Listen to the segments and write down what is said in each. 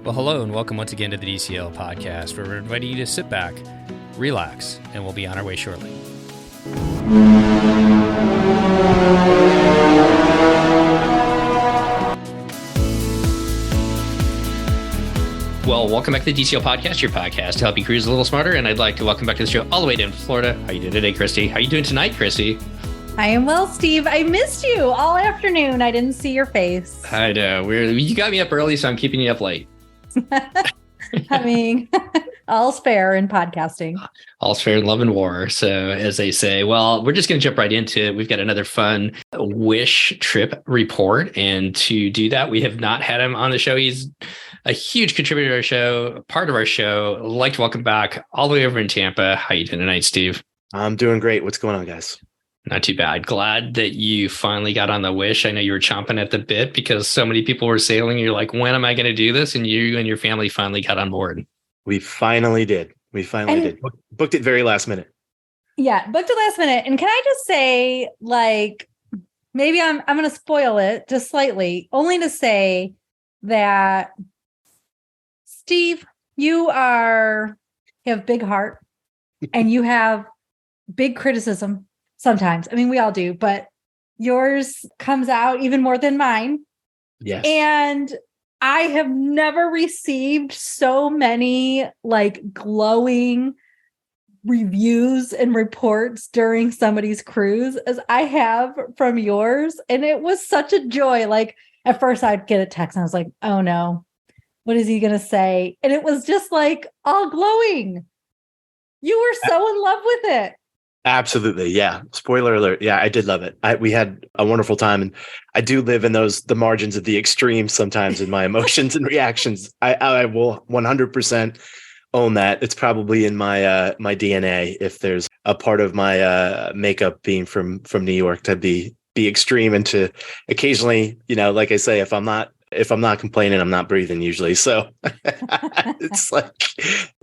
Well, hello and welcome once again to the DCL podcast, where we're inviting you to sit back, relax, and we'll be on our way shortly. Well, welcome back to the DCL podcast, your podcast to help you cruise a little smarter. And I'd like to welcome back to the show all the way down to Florida. How you doing today, Christy? How you doing tonight, Christy? I am well, Steve. I missed you all afternoon. I didn't see your face. I know. You got me up early, so I'm keeping you up late. I mean, all's fair in podcasting. All's fair in love and war. So as they say, well, we're just going to jump right into it. We've got another fun Wish trip report. And to do that, we have not had him on the show. He's a huge contributor to our show, part of our show. I'd like to welcome back all the way over in Tampa. How you doing tonight, Steve? I'm doing great. What's going on, guys? Not too bad. Glad that you finally got on the Wish. I know you were chomping at the bit because so many people were sailing. You're like, when am I going to do this? And you and your family finally got on board. We finally did. Booked it very last minute. Yeah, booked it last minute. And can I just say, like, maybe I'm going to spoil it just slightly, only to say that, Steve, you have big heart and you have big criticism. Sometimes. I mean, we all do, but yours comes out even more than mine. Yes. And I have never received so many like glowing reviews and reports during somebody's cruise as I have from yours. And it was such a joy. Like at first I'd get a text and I was like, oh no, what is he going to say? And it was just like all glowing. You were so in love with it. Absolutely. Yeah. Spoiler alert. Yeah, I did love it. We had a wonderful time, and I do live in the margins of the extremes sometimes in my emotions and reactions. I will 100% own that. It's probably in my my DNA. If there's a part of my makeup being from New York to be extreme and to occasionally, like I say, if I'm not complaining, I'm not breathing usually. So it's like,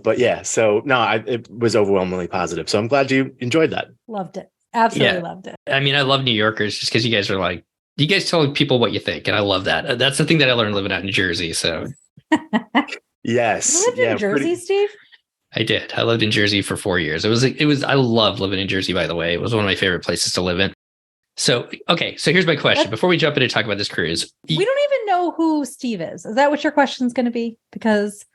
but yeah, so no, it was overwhelmingly positive. So I'm glad you enjoyed that. Loved it. Absolutely loved it. I mean, I love New Yorkers just because you guys are like, you guys tell people what you think. And I love that. That's the thing that I learned living out in Jersey. So yes. You lived in Jersey, Steve? I did. I lived in Jersey for 4 years. I love living in Jersey, by the way. It was one of my favorite places to live in. So, okay. So here's my question. Before we jump in and talk about this cruise. We don't even know who Steve is. Is that what your question's going to be? Because,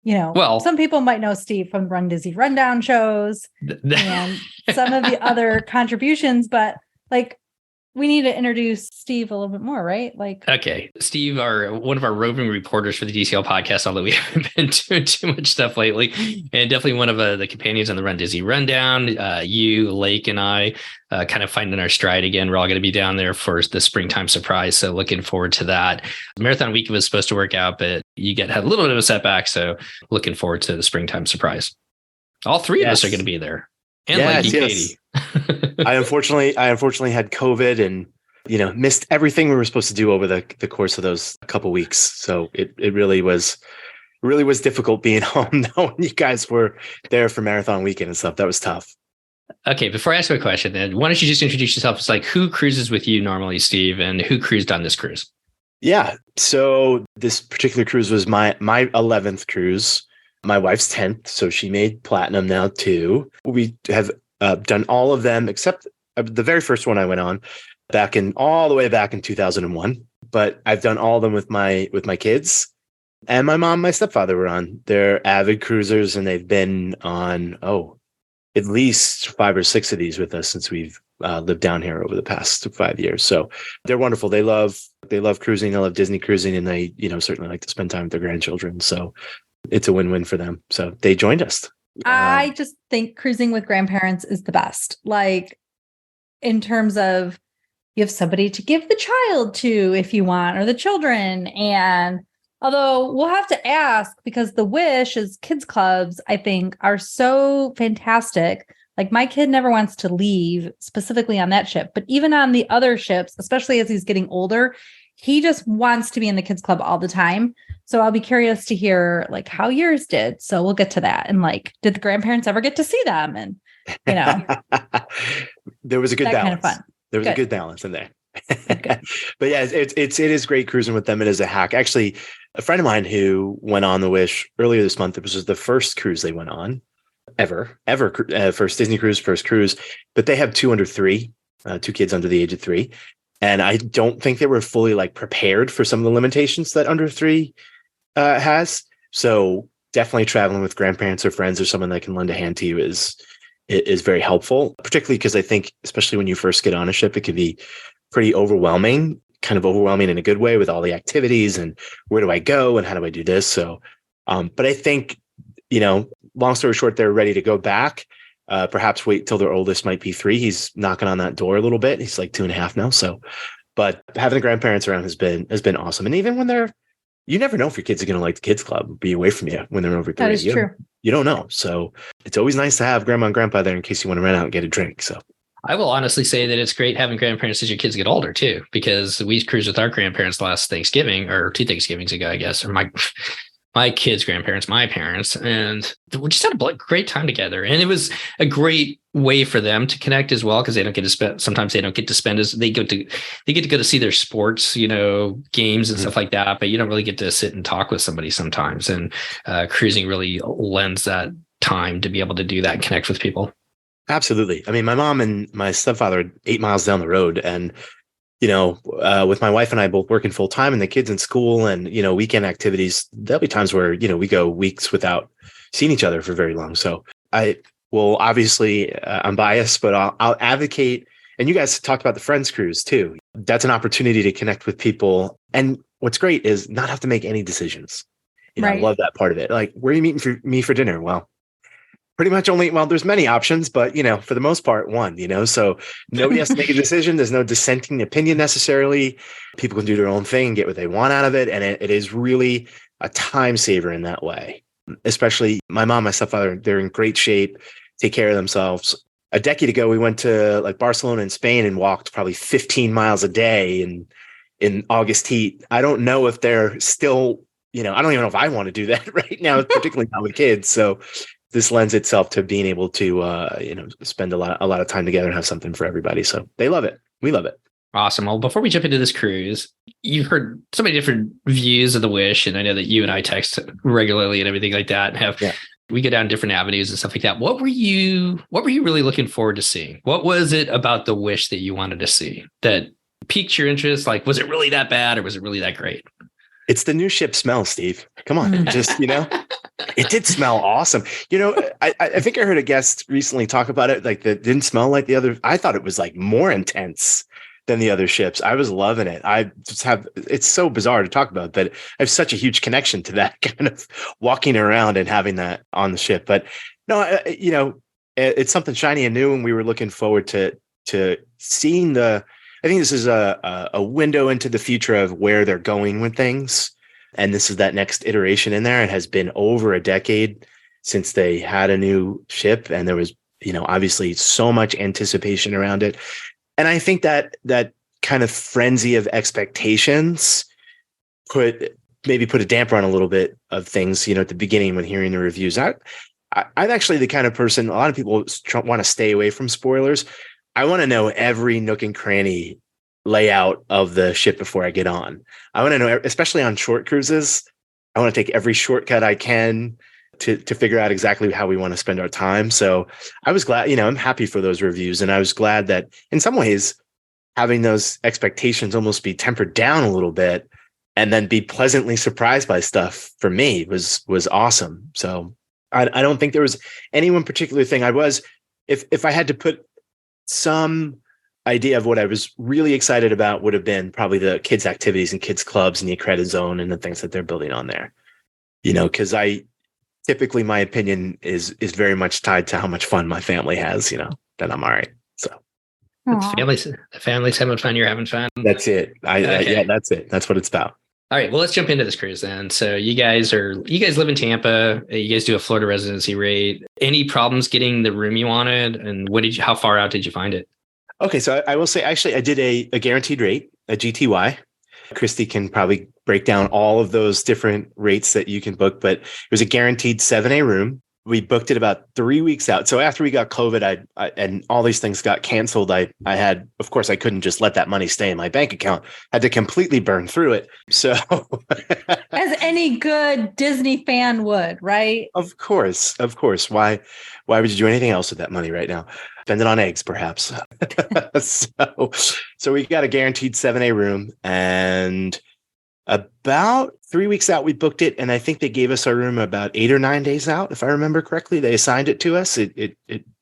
some people might know Steve from Run Dizzy Rundown shows and some of the other contributions, but like, we need to introduce Steve a little bit more, right? Like, okay, Steve, one of our roving reporters for the DCL podcast, although we haven't been doing too much stuff lately, and definitely one of the companions on the Run Dizzy Rundown. You, Lake, and I kind of finding our stride again. We're all going to be down there for the springtime surprise, so looking forward to that. Marathon week was supposed to work out, but had a little bit of a setback, so looking forward to the springtime surprise. All three of us are going to be there. And Lady Katie. I unfortunately had COVID and missed everything we were supposed to do over the course of those couple weeks. So it really was difficult being home knowing you guys were there for marathon weekend and stuff. That was tough. Okay, before I ask you a question, then why don't you just introduce yourself? It's like, who cruises with you normally, Steve, and who cruised on this cruise? Yeah, so this particular cruise was my 11th cruise. My wife's 10th, so she made platinum now too. We have done all of them except the very first one I went on all the way back in 2001. But I've done all of them with my kids, and my mom, my stepfather were on. They're avid cruisers, and they've been on at least 5 or 6 of these with us since we've lived down here over the past 5 years. So they're wonderful. They love cruising. They love Disney cruising, and they certainly like to spend time with their grandchildren. So it's a win-win for them. So they joined us. I just think cruising with grandparents is the best. Like in terms of you have somebody to give the child to if you want, or the children. And although we'll have to ask, because the Wish as kids clubs, I think, are so fantastic. Like my kid never wants to leave specifically on that ship, but even on the other ships, especially as he's getting older, he just wants to be in the kids club all the time. So I'll be curious to hear like how yours did. So we'll get to that. And like, did the grandparents ever get to see them? And there was a good balance. Kind of fun. There was a good balance in there. Okay. But yeah, it is great cruising with them. It is a hack. Actually, a friend of mine who went on the Wish earlier this month, it was the first cruise they went on ever, first Disney cruise, first cruise. But they have two under three, two kids under the age of three. And I don't think they were fully like prepared for some of the limitations that under three has. So definitely traveling with grandparents or friends or someone that can lend a hand to you is very helpful, particularly because I think, especially when you first get on a ship, it can be pretty overwhelming, kind of overwhelming in a good way with all the activities and where do I go and how do I do this? So, but I think, long story short, they're ready to go back. Perhaps wait till their oldest might be 3. He's knocking on that door a little bit. He's like 2.5 now. So, but having the grandparents around has been awesome. And even when you never know if your kids are going to like the kids club, be away from you when they're over 3. That is true. You don't know. So it's always nice to have grandma and grandpa there in case you want to run out and get a drink. So I will honestly say that it's great having grandparents as your kids get older too, because we cruised with our grandparents last Thanksgiving or 2 Thanksgivings ago, I guess, or my kids' grandparents, my parents, and we just had a great time together. And it was a great way for them to connect as well, because they don't get to spend, sometimes they don't get to spend as they get to go to see their sports, games and stuff like that. But you don't really get to sit and talk with somebody sometimes. And cruising really lends that time to be able to do that and connect with people. Absolutely. I mean, my mom and my stepfather are 8 miles down the road, and with my wife and I both working full time and the kids in school and, weekend activities, there'll be times where, we go weeks without seeing each other for very long. So I will obviously, I'm biased, but I'll advocate. And you guys talked about the Friends cruise too. That's an opportunity to connect with people. And what's great is not have to make any decisions. Right. I love that part of it. Like, where are you meeting me for dinner? Well, pretty much there's many options, but, for the most part, one, so nobody has to make a decision. There's no dissenting opinion necessarily. People can do their own thing and get what they want out of it. And it is really a time saver in that way. Especially my mom, my stepfather, they're in great shape, take care of themselves. A decade ago, we went to like Barcelona in Spain and walked probably 15 miles a day in August heat. I don't know if they're still, I don't even know if I want to do that right now, particularly not with kids. So this lends itself to being able to, spend a lot of time together and have something for everybody. So they love it. We love it. Awesome. Well, before we jump into this cruise, you've heard so many different views of the Wish, and I know that you and I text regularly and everything like that, and we go down different avenues and stuff like that. What were you really looking forward to seeing? What was it about the Wish that you wanted to see that piqued your interest? Like, was it really that bad or was it really that great? It's the new ship smell, Steve. Come on. Just, it did smell awesome. I think I heard a guest recently talk about it. Like, that didn't smell like the other. I thought it was like more intense than the other ships. I was loving it. It's so bizarre to talk about, but I have such a huge connection to that kind of walking around and having that on the ship. But no, it's something shiny and new. And we were looking forward to seeing I think this is a window into the future of where they're going with things. And this is that next iteration in there. It has been over a decade since they had a new ship. And there was, obviously so much anticipation around it. And I think that kind of frenzy of expectations put a damper on a little bit of things, at the beginning when hearing the reviews. I'm actually the kind of person, a lot of people want to stay away from spoilers. I want to know every nook and cranny layout of the ship before I get on. I want to know, especially on short cruises, I want to take every shortcut I can to figure out exactly how we want to spend our time. So I was glad, I'm happy for those reviews. And I was glad that in some ways, having those expectations almost be tempered down a little bit and then be pleasantly surprised by stuff for me was awesome. So I don't think there was any one particular thing. If I had to put some idea of what I was really excited about, would have been probably the kids' activities and kids' clubs and the accredited zone and the things that they're building on there. Because typically my opinion is very much tied to how much fun my family has, then I'm all right. So the family's having fun, you're having fun. That's it. Okay. That's it. That's what it's about. All right, well, let's jump into this cruise then. So you guys live in Tampa. You guys do a Florida residency rate. Any problems getting the room you wanted? And how far out did you find it? Okay, so I will say, actually, I did a guaranteed rate, a GTY. Christy can probably break down all of those different rates that you can book, but it was a guaranteed 7A room we booked it about 3 weeks out. So after we got COVID, I and all these things got canceled. I had, of course, I couldn't just let that money stay in my bank account. I had to completely burn through it. So as any good Disney fan would, right? Of course. Why would you do anything else with that money right now? Spend it on eggs, perhaps. So we got a guaranteed 7A room, and about 3 weeks out, we booked it. And I think they gave us our room about 8 or 9 days out. If I remember correctly, they assigned it to us. It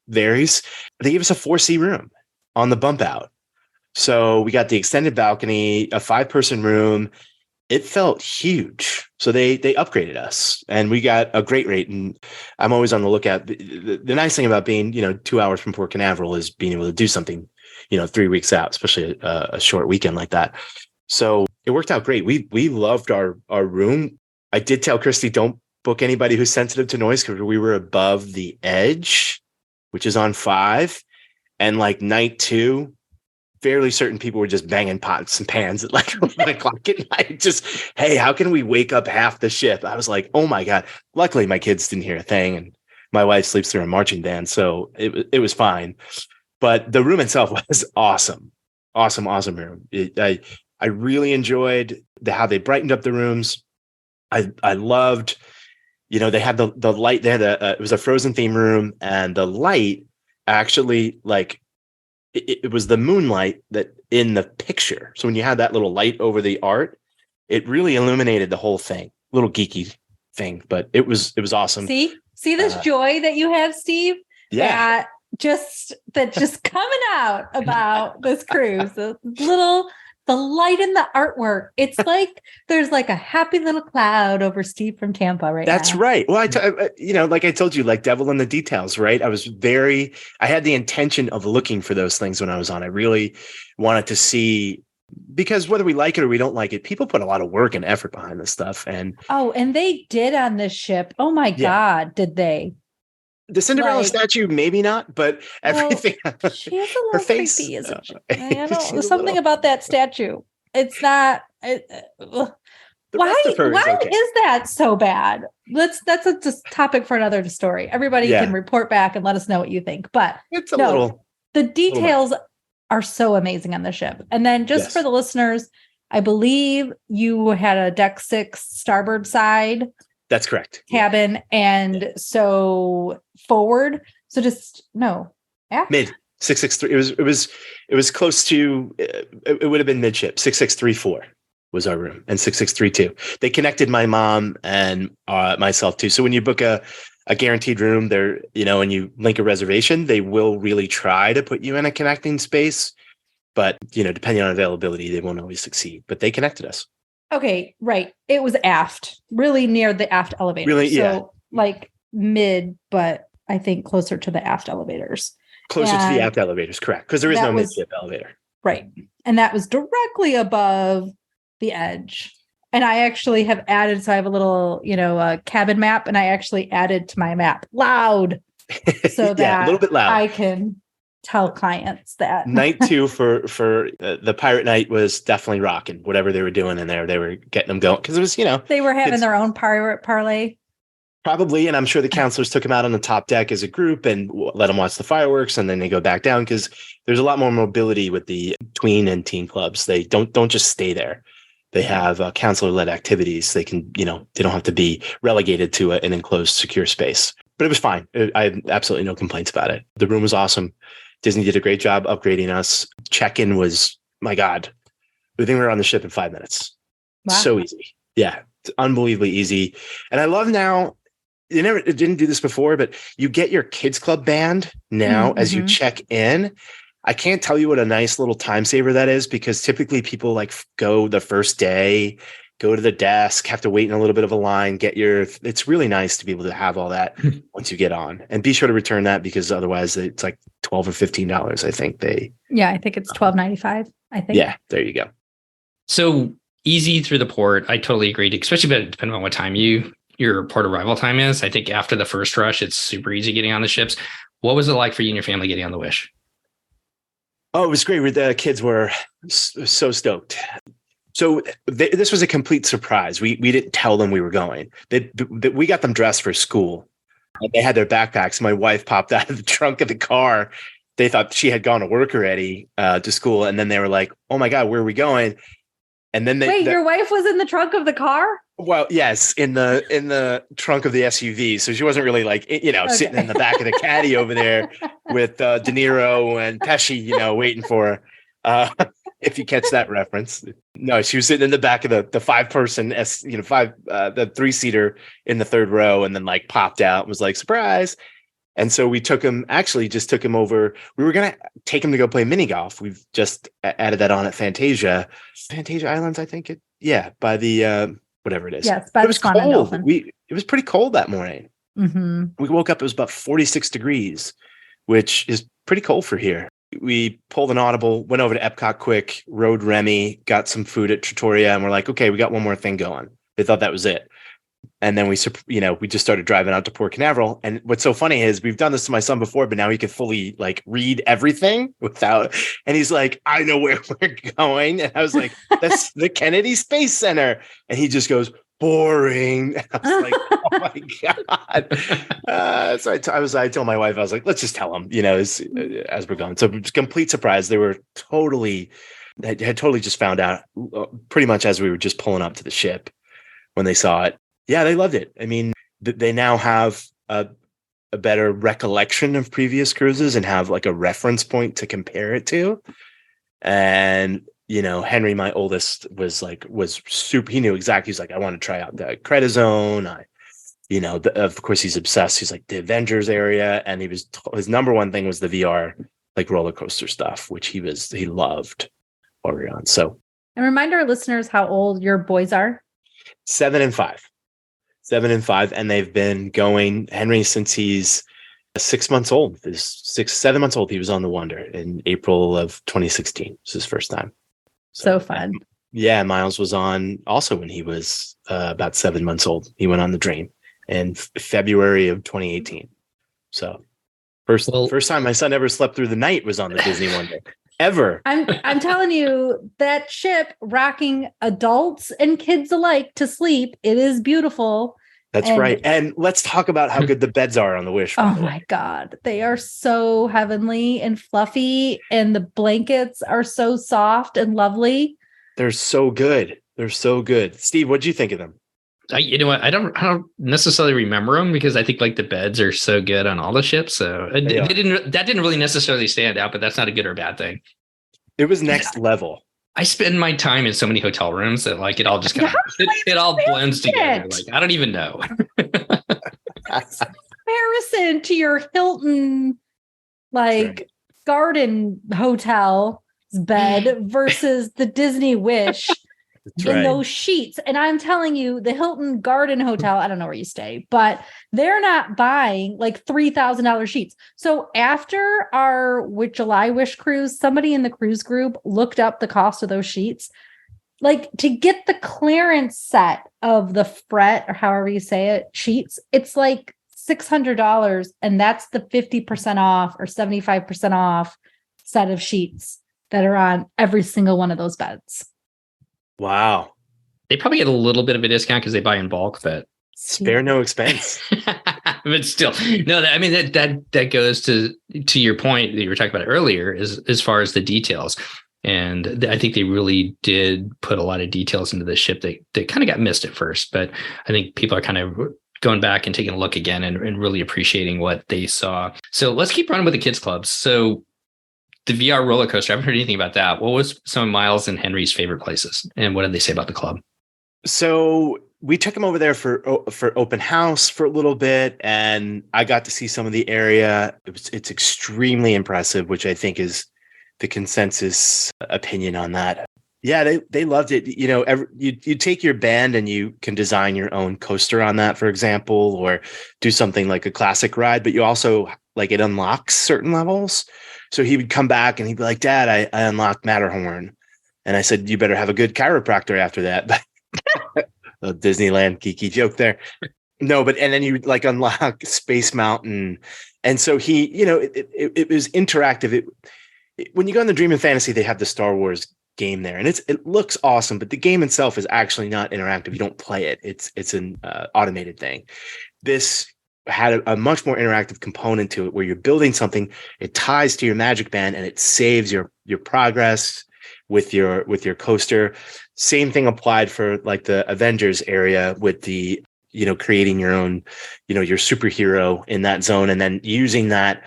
varies. They gave us a 4C room on the bump out. So we got the extended balcony, a 5-person room. It felt huge. So they upgraded us, and we got a great rate. And I'm always on the lookout. The nice thing about being, 2 hours from Port Canaveral is being able to do something, 3 weeks out, especially a short weekend like that. So it worked out great. We loved our room. I did tell Christy, don't book anybody who's sensitive to noise, because we were above the edge, which is on 5. And like night 2, fairly certain people were just banging pots and pans at like 11 o'clock at night. Just, hey, how can we wake up half the ship? I was like, oh my God. Luckily, my kids didn't hear a thing, and my wife sleeps through a marching band, so it was fine. But the room itself was awesome. Awesome room. I really enjoyed how they brightened up the rooms. I loved, they had the light there. It was a Frozen theme room, and the light actually, like, it was the moonlight that in the picture. So when you had that little light over the art, it really illuminated the whole thing. Little geeky thing, but it was awesome. See this joy that you have, Steve? Yeah. That just coming out about this cruise. The light in the artwork. It's like there's like a happy little cloud over Steve from Tampa right now. That's right. Well, like I told you, like devil in the details, right? I had the intention of looking for those things when I was on. I really wanted to see, because whether we like it or we don't like it, people put a lot of work and effort behind this stuff. And they did on this ship. Oh my God, did they? The Cinderella statue, maybe not, but everything. Well, she is a little creepy, isn't she? I know. There's something about that statue. It's not. Why is that so bad? That's a topic for another story. Everybody can report back and let us know what you think. But it's a little. The details are so amazing on the ship. And then just for the listeners, I believe you had a deck 6 starboard side. That's correct. Cabin. And so forward. So just aft? Mid 663. It was close to, it would have been midship. 6634 was our room, and 6632. They connected my mom and myself too. So when you book a guaranteed room there, and you link a reservation, they will really try to put you in a connecting space. But, depending on availability, they won't always succeed. But they connected us. Okay, right. It was aft, really near the aft elevator. Really, so like mid, but I think closer to the aft elevators. Closer to the aft elevators, correct? Because there is no midship elevator. Right. And that was directly above the edge. And I actually have added, so I have a little, cabin map, and I actually added to my map loud, so that a little bit loud. I can tell clients that night 2 for the pirate night was definitely rocking. Whatever they were doing in there, they were getting them going, because it was, they were having their own pirate parlay. Probably, and I'm sure the counselors took them out on the top deck as a group and let them watch the fireworks, and then they go back down, because there's a lot more mobility with the tween and teen clubs. They don't just stay there. They have counselor-led activities. They can, they don't have to be relegated to an enclosed, secure space. But it was fine. I had absolutely no complaints about it. The room was awesome. Disney did a great job upgrading us. Check-in was, my God, I think we were on the ship in 5 minutes. Wow. So easy. Yeah, it's unbelievably easy. And I love now, it didn't do this before, but you get your kids club band now as you check in. I can't tell you what a nice little time saver that is, because typically people like go the first day, go to the desk, have to wait in a little bit of a line, it's really nice to be able to have all that once you get on, and be sure to return that, because otherwise it's like $12 or $15. I think I think it's $12.95. I think. Yeah, there you go. So easy through the port. I totally agree, especially depending on what time your port arrival time is. I think after the first rush, it's super easy getting on the ships. What was it like for you and your family getting on the Wish? Oh, it was great. The kids were so stoked. So this was a complete surprise. We didn't tell them we were going. We got them dressed for school And they had their backpacks. My wife popped out of the trunk of the car. They thought she had gone to work already to school. And then they were like, oh my God, where are we going? And then your wife was in the trunk of the car? Well, yes, in the trunk of the SUV. So she wasn't really like, sitting in the back of the caddy over there with De Niro and Pesci, waiting for her. If you catch that reference. No, she was sitting in the back of the 5-person, the 3-seater in the third row, and then like popped out and was like, surprise. And so we took him over. We were going to take him to go play mini golf. We've just added that on at Fantasia Islands, I think. By the, whatever it is. Yes, by it was cold. It was pretty cold that morning. Mm-hmm. We woke up, it was about 46 degrees, which is pretty cold for here. We pulled an audible, went over to Epcot quick, rode Remy, got some food at Trattoria, and we're like, okay, we got one more thing going. They thought that was it. And then we just started driving out to Port Canaveral. And what's so funny is we've done this to my son before, but now he can fully like read everything without. And he's like, I know where we're going. And I was like, that's the Kennedy Space Center. And he just goes, boring. And I was like, oh my God. So I told my wife, I was like, let's just tell him, as we're going. So it was a complete surprise. They were had totally just found out pretty much as we were just pulling up to the ship when they saw it. Yeah, they loved it. I mean, they now have a better recollection of previous cruises and have like a reference point to compare it to. And, Henry, my oldest, was super, he knew exactly. He's like, I want to try out the Credit Zone. Of course he's obsessed. He's like the Avengers area. And his number one thing was the VR, like roller coaster stuff, which he loved while we were on. So. And remind our listeners how old your boys are. 7 and 5. 7 and 5, and they've been going. Henry, since he's 6 months old, 7 months old, he was on the Wonder in April of 2016. It was his first time. So fun. Yeah, Miles was on also when he was about 7 months old. He went on the Dream in February of 2018. So first time my son ever slept through the night was on the Disney Wonder. Ever. I'm telling you, that ship rocking adults and kids alike to sleep. It is beautiful. That's right. And let's talk about how good the beds are on the Wish. Oh my God. They are so heavenly and fluffy, and the blankets are so soft and lovely. They're so good. They're so good. Steve, what'd you think of them? You know what? I don't necessarily remember them because I think like the beds are so good on all the ships. So that didn't really necessarily stand out, but that's not a good or bad thing. It was next level. I spend my time in so many hotel rooms that like it all just kind of it all blends together. Like I don't even know. Comparison to your Hilton garden hotel bed versus the Disney Wish. In those sheets. And I'm telling you, the Hilton Garden Hotel, I don't know where you stay, but they're not buying like $3,000 sheets. So after our July Wish cruise, somebody in the cruise group looked up the cost of those sheets. Like to get the clearance set of the fret, or however you say it, sheets, it's like $600. And that's the 50% off or 75% off set of sheets that are on every single one of those beds. Wow. They probably get a little bit of a discount because they buy in bulk, but spare no expense. But still, no, I mean, that goes to your point that you were talking about earlier is as far as the details. And I think they really did put a lot of details into the ship that kind of got missed at first. But I think people are kind of going back and taking a look again and really appreciating what they saw. So let's keep running with the kids clubs. So the VR roller coaster, I haven't heard anything about that. What was some of Miles and Henry's favorite places? And what did they say about the club? So we took them over there for open house for a little bit, and I got to see some of the area. It's extremely impressive, which I think is the consensus opinion on that. Yeah, they loved it. You take your band and you can design your own coaster on that, for example, or do something like a classic ride, but you also it unlocks certain levels. So he would come back and he'd be like, Dad, I unlocked Matterhorn. And I said, you better have a good chiropractor after that. A Disneyland geeky joke there. No, and then you unlock Space Mountain. And so he, it was interactive. When you go on the Dream and Fantasy, they have the Star Wars game there, and it looks awesome, but the game itself is actually not interactive. You don't play it. It's an automated thing. This had a much more interactive component to it, where you're building something, it ties to your Magic Band, and it saves your progress with your coaster. Same thing applied for like the Avengers area with the, creating your own, your superhero in that zone, and then using that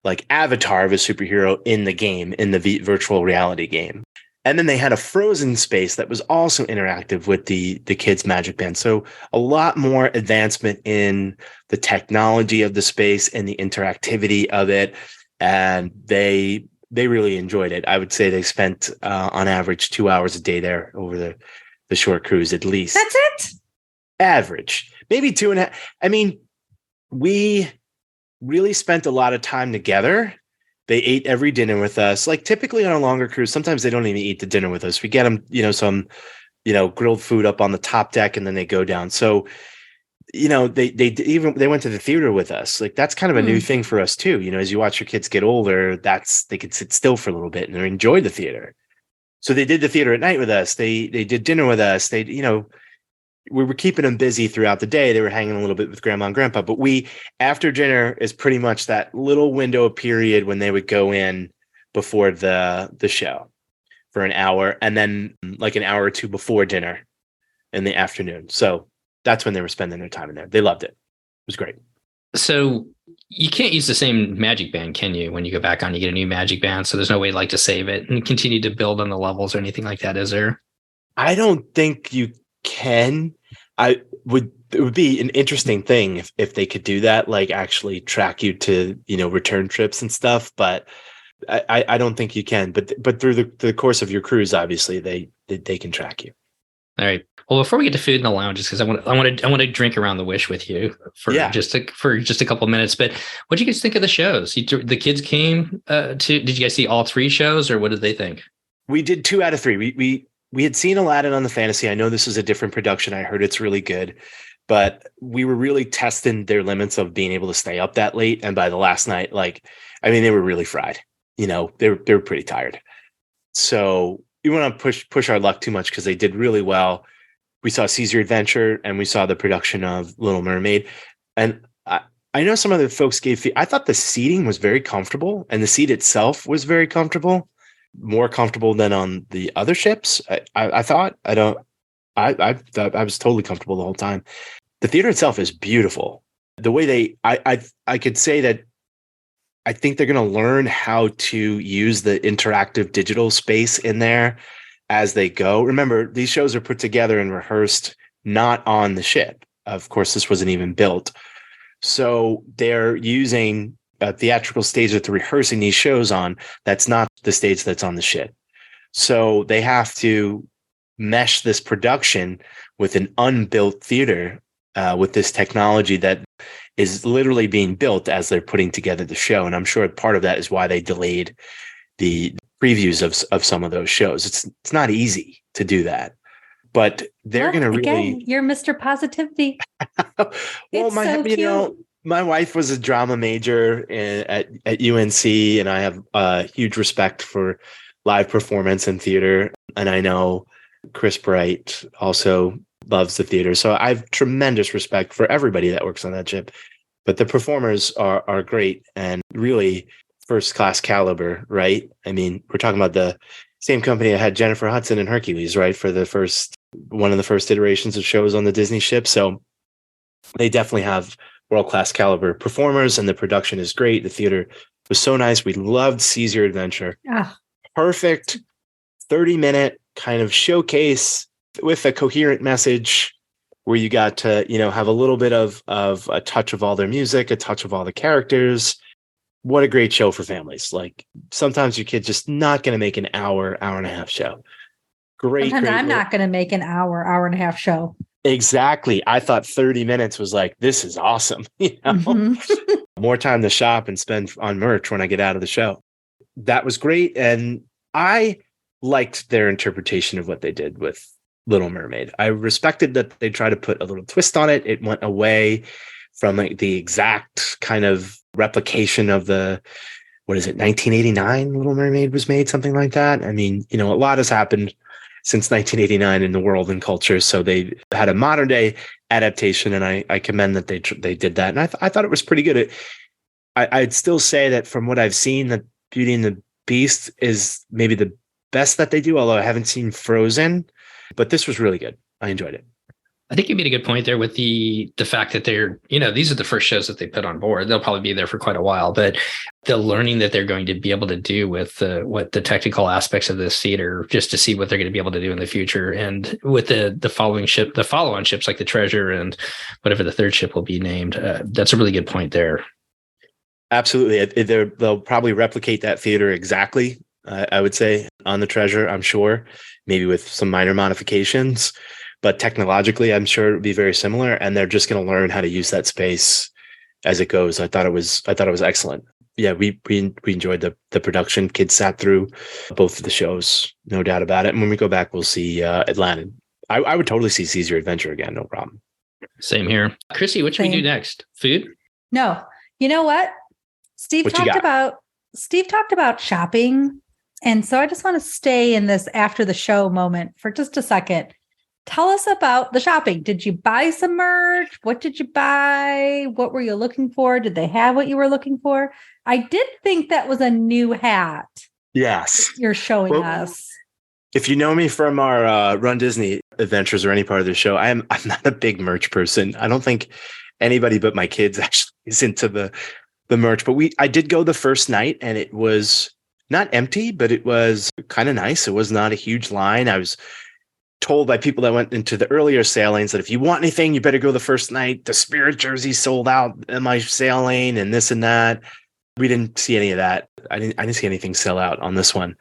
like avatar of a superhero in the game, in the virtual reality game. And then they had a frozen space that was also interactive with the kids' Magic Band. So a lot more advancement in the technology of the space and the interactivity of it. And they really enjoyed it. I would say they spent on average 2 hours a day there over the short cruise, at least. That's it? Average. Maybe 2.5. I mean, we really spent a lot of time together. They ate every dinner with us. Like typically on a longer cruise, sometimes they don't even eat the dinner with us. We get them, some, grilled food up on the top deck, and then they go down. So, they went to the theater with us. Like that's kind of a new thing for us too. As you watch your kids get older, they could sit still for a little bit and enjoy the theater. So they did the theater at night with us. They did dinner with us. We were keeping them busy throughout the day. They were hanging a little bit with grandma and grandpa, but after dinner is pretty much that little window of period when they would go in before the show for an hour, and then like an hour or two before dinner in the afternoon. So that's when they were spending their time in there. They loved it. It was great. So you can't use the same Magic Band, can you? When you go back on, you get a new Magic Band. So there's no way like to save it and continue to build on the levels or anything like that, is there? I don't think you can. It would be an interesting thing if they could do that, like actually track you to, return trips and stuff. But I don't think you can. But through the course of your cruise, obviously they can track you. All right. Well, before we get to food in the lounges, because I want to drink around the Wish with you for just a couple of minutes. But what did you guys think of the shows? The kids came did you guys see all 3 shows, or what did they think? We did 2 out of 3. We had seen Aladdin on the Fantasy. I know this is a different production. I heard it's really good, but we were really testing their limits of being able to stay up that late. And by the last night, they were really fried. They were pretty tired. So we want to push our luck too much because they did really well. We saw Seize Your Adventure, and we saw the production of Little Mermaid. And I know some other folks I thought the seating was very comfortable, and the seat itself was very comfortable. More comfortable than on the other ships. I thought. I was totally comfortable the whole time. The theater itself is beautiful. The way I could say that I think they're going to learn how to use the interactive digital space in there as they go. Remember, these shows are put together and rehearsed not on the ship. Of course, this wasn't even built. So they're using a theatrical stage that they're rehearsing these shows on. That's not the stage that's on the ship. So they have to mesh this production with an unbuilt theater with this technology that is literally being built as they're putting together the show. And I'm sure part of that is why they delayed the previews of some of those shows. It's not easy to do that, but they're going to really. You're Mr. Positivity. Well, my wife was a drama major at UNC, and I have huge respect for live performance and theater. And I know Chris Bright also loves the theater. So I have tremendous respect for everybody that works on that ship. But the performers are great and really first-class caliber, right? I mean, we're talking about the same company that had Jennifer Hudson and Hercules, right? For one of the first iterations of shows on the Disney ship. So they definitely have world-class caliber performers, and the production is great. The theater was so nice. We loved Seize Your Adventure. Perfect 30-minute kind of showcase with a coherent message where you got to, have a little bit of a touch of all their music, a touch of all the characters. What a great show for families. Like sometimes your kid's just not going to make an hour and a half show. Sometimes I'm not going to make an hour and a half show. Exactly. I thought 30 minutes was like, this is awesome. More time to shop and spend on merch when I get out of the show. That was great. And I liked their interpretation of what they did with Little Mermaid. I respected that they tried to put a little twist on it. It went away from the exact kind of replication of 1989 Little Mermaid was made, something like that. I mean, a lot has happened since 1989 in the world and culture. So they had a modern day adaptation, and I commend that they did that. And I thought it was pretty good. I'd still say that from what I've seen, that Beauty and the Beast is maybe the best that they do, although I haven't seen Frozen, but this was really good. I enjoyed it. I think you made a good point there with the fact that they're, these are the first shows that they put on board. They'll probably be there for quite a while, but the learning that they're going to be able to do with what the technical aspects of this theater, just to see what they're going to be able to do in the future. And with the follow-on ships like the Treasure and whatever the third ship will be named, that's a really good point there. Absolutely. They'll probably replicate that theater exactly, I would say, on the Treasure, I'm sure, maybe with some minor modifications. But technologically, I'm sure it would be very similar, and they're just going to learn how to use that space as it goes. I thought it was excellent. Yeah, we enjoyed the production. Kids sat through both of the shows, no doubt about it. And when we go back, we'll see Atlanta. I would totally see Seize Your Adventure again, no problem. Same here. Chrissy, what should we do next? Food? No. You know what? Steve talked about shopping. And so I just want to stay in this after the show moment for just a second. Tell us about the shopping. Did you buy some merch? What did you buy? What were you looking for? Did they have what you were looking for? I did think that was a new hat. Yes. You're showing us. If you know me from our Run Disney adventures or any part of the show, I'm not a big merch person. I don't think anybody but my kids actually is into the merch. But I did go the first night, and it was not empty, but it was kind of nice. It was not a huge line. I was told by people that went into the earlier sailings that if you want anything, you better go the first night. The Spirit jersey sold out in my sailing and this and that. We didn't see any of that. I didn't see anything sell out on this one.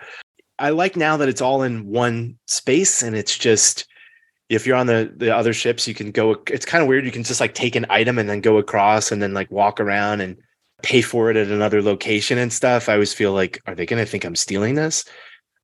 I like now that it's all in one space, and it's just, if you're on the other ships, you can go, it's kind of weird. You can just like take an item and then go across and then like walk around and pay for it at another location and stuff. I always feel like, are they going to think I'm stealing this?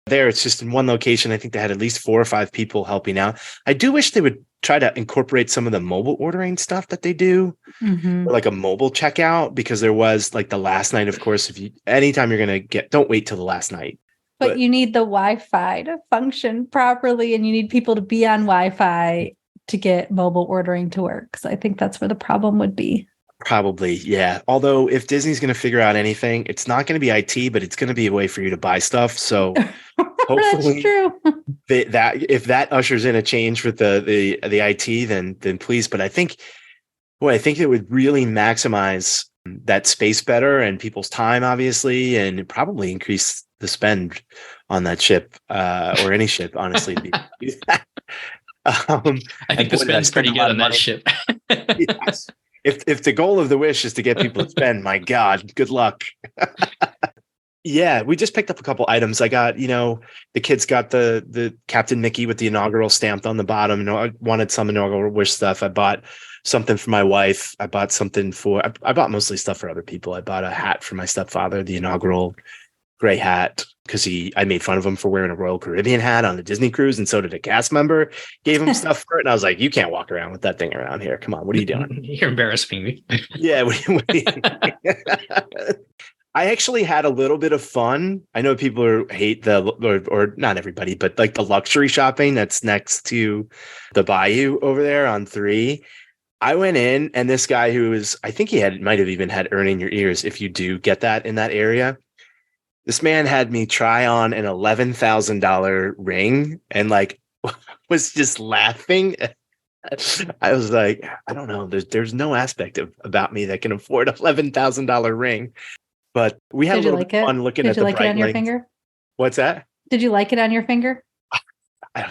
There, it's just in one location. I think they had at least 4 or 5 people helping out. I do wish they would try to incorporate some of the mobile ordering stuff that they do, or like a mobile checkout, because there was like the last night, of course, anytime you're going to don't wait till the last night. But you need the Wi-Fi to function properly, and you need people to be on Wi-Fi to get mobile ordering to work. So I think that's where the problem would be. Probably, yeah. Although if Disney's going to figure out anything, it's not going to be IT, but it's going to be a way for you to buy stuff. So hopefully, if that ushers in a change with the IT, then please. But I think it would really maximize that space better and people's time, obviously, and probably increase the spend on that ship or any ship, honestly. I think the spend's pretty good on that ship. Yes. If the goal of the wish is to get people to spend, my God, good luck. Yeah, we just picked up a couple items. I got, the kids got the Captain Mickey with the inaugural stamped on the bottom. I wanted some inaugural wish stuff. I bought something for my wife. I bought something I bought mostly stuff for other people. I bought a hat for my stepfather, the inaugural gray hat, because I made fun of him for wearing a Royal Caribbean hat on a Disney cruise, and so did a cast member. Gave him stuff for it, and I was like, "You can't walk around with that thing around here. Come on, what are you doing? You're embarrassing me." Yeah. I actually had a little bit of fun. I know people hate or not everybody, but like the luxury shopping that's next to the Bayou over there on 3. I went in, and this guy I think he might have even had Earning Your Ears, if you do get that in that area. This man had me try on an $11,000 ring and like was just laughing. I was like, I don't know. There's no aspect about me that can afford $11,000 ring. But we had a little bit of fun looking at the bright lights. Did you like it on your finger? What's that? Did you like it on your finger? I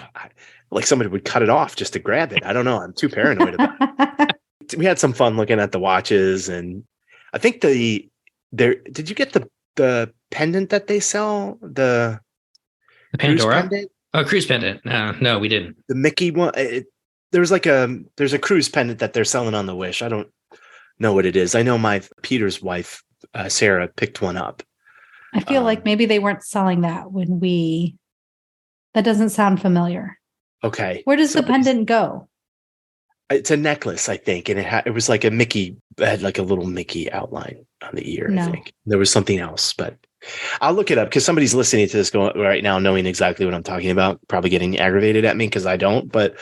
like somebody would cut it off just to grab it. I don't know. I'm too paranoid about it. We had some fun looking at the watches, and I think did you get the pendant that they sell? The Pandora pendant? Oh, cruise pendant. No, we didn't. The Mickey one. There's a cruise pendant that they're selling on the Wish. I don't know what it is. I know Peter's wife, Sarah, picked one up. I feel like maybe they weren't selling that that doesn't sound familiar. Okay. Where does the pendant go? It's a necklace, I think. And it was like a Mickey, it had like a little Mickey outline on the ear, I think. There was something else, but I'll look it up because somebody's listening to this right now, knowing exactly what I'm talking about, probably getting aggravated at me because I don't, but